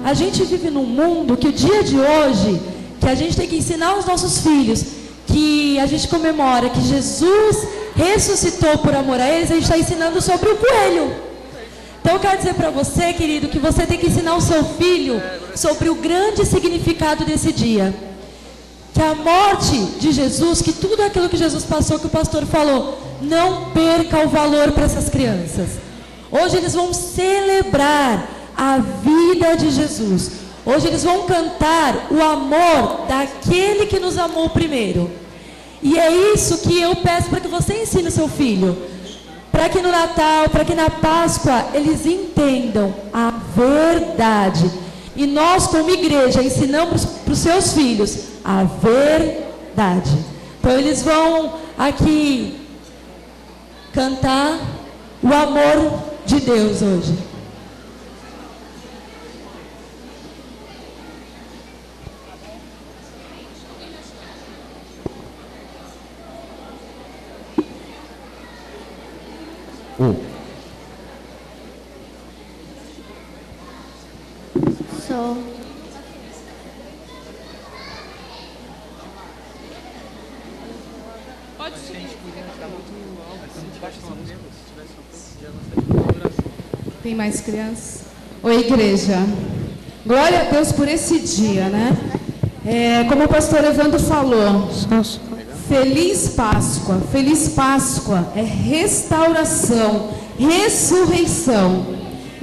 A gente vive num mundo que o dia de hoje, que a gente tem que ensinar aos nossos filhos, que a gente comemora que Jesus ressuscitou por amor a eles, a gente está ensinando sobre o coelho. Então eu quero dizer para você, querido, que você tem que ensinar o seu filho sobre o grande significado desse dia. Que a morte de Jesus, que tudo aquilo que Jesus passou, que o pastor falou, não perca o valor para essas crianças. Hoje eles vão celebrar a vida de Jesus. Hoje eles vão cantar o amor daquele que nos amou primeiro. E é isso que eu peço para que você ensine o seu filho. Para que no Natal, para que na Páscoa, eles entendam a verdade. E nós, como igreja, ensinamos para os seus filhos a verdade. Então eles vão aqui cantar o amor de Deus hoje. Pode ser. Tem mais crianças? Oi, igreja. Glória a Deus por esse dia, né? Como o pastor Evandro falou, Feliz Páscoa. Feliz Páscoa é restauração, ressurreição.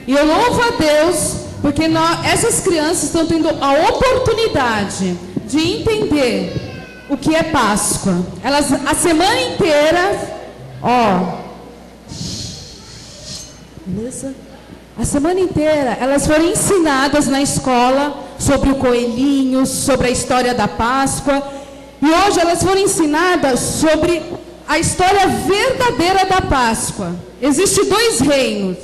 E eu louvo a Deus, porque essas crianças estão tendo a oportunidade de entender o que é Páscoa. Elas, a semana inteira, beleza? A semana inteira, elas foram ensinadas na escola sobre o coelhinho, sobre a história da Páscoa. E hoje elas foram ensinadas sobre a história verdadeira da Páscoa. Existem dois reinos,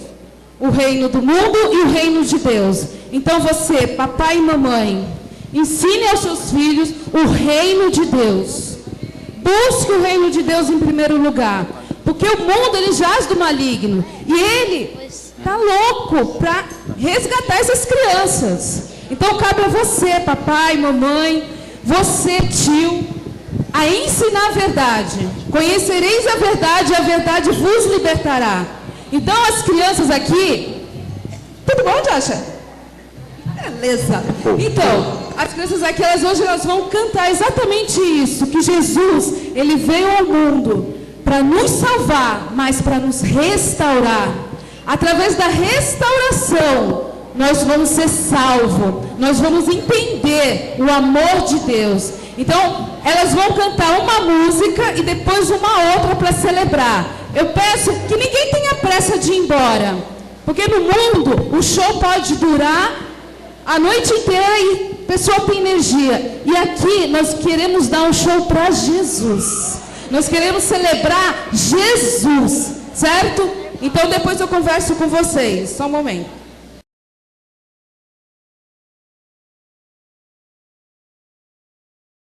o reino do mundo e o reino de Deus. Então você, papai e mamãe, ensine aos seus filhos o reino de Deus. Busque o reino de Deus em primeiro lugar. Porque o mundo, ele jaz do maligno. E ele está louco para resgatar essas crianças. Então cabe a você, papai, mamãe, você, tio, a ensinar a verdade. Conhecereis a verdade vos libertará. Então as crianças aqui, tudo bom, Jocha? Beleza. Então, as crianças aqui, elas vão cantar exatamente isso, que Jesus, ele veio ao mundo para nos salvar, mas para nos restaurar. Através da restauração, nós vamos ser salvos, nós vamos entender o amor de Deus. Então, elas vão cantar uma música e depois uma outra para celebrar. Eu peço que ninguém tenha pressa de ir embora, porque no mundo o show pode durar a noite inteira e a pessoa tem energia. E aqui nós queremos dar um show para Jesus. Nós queremos celebrar Jesus, certo? Então depois eu converso com vocês. Só um momento.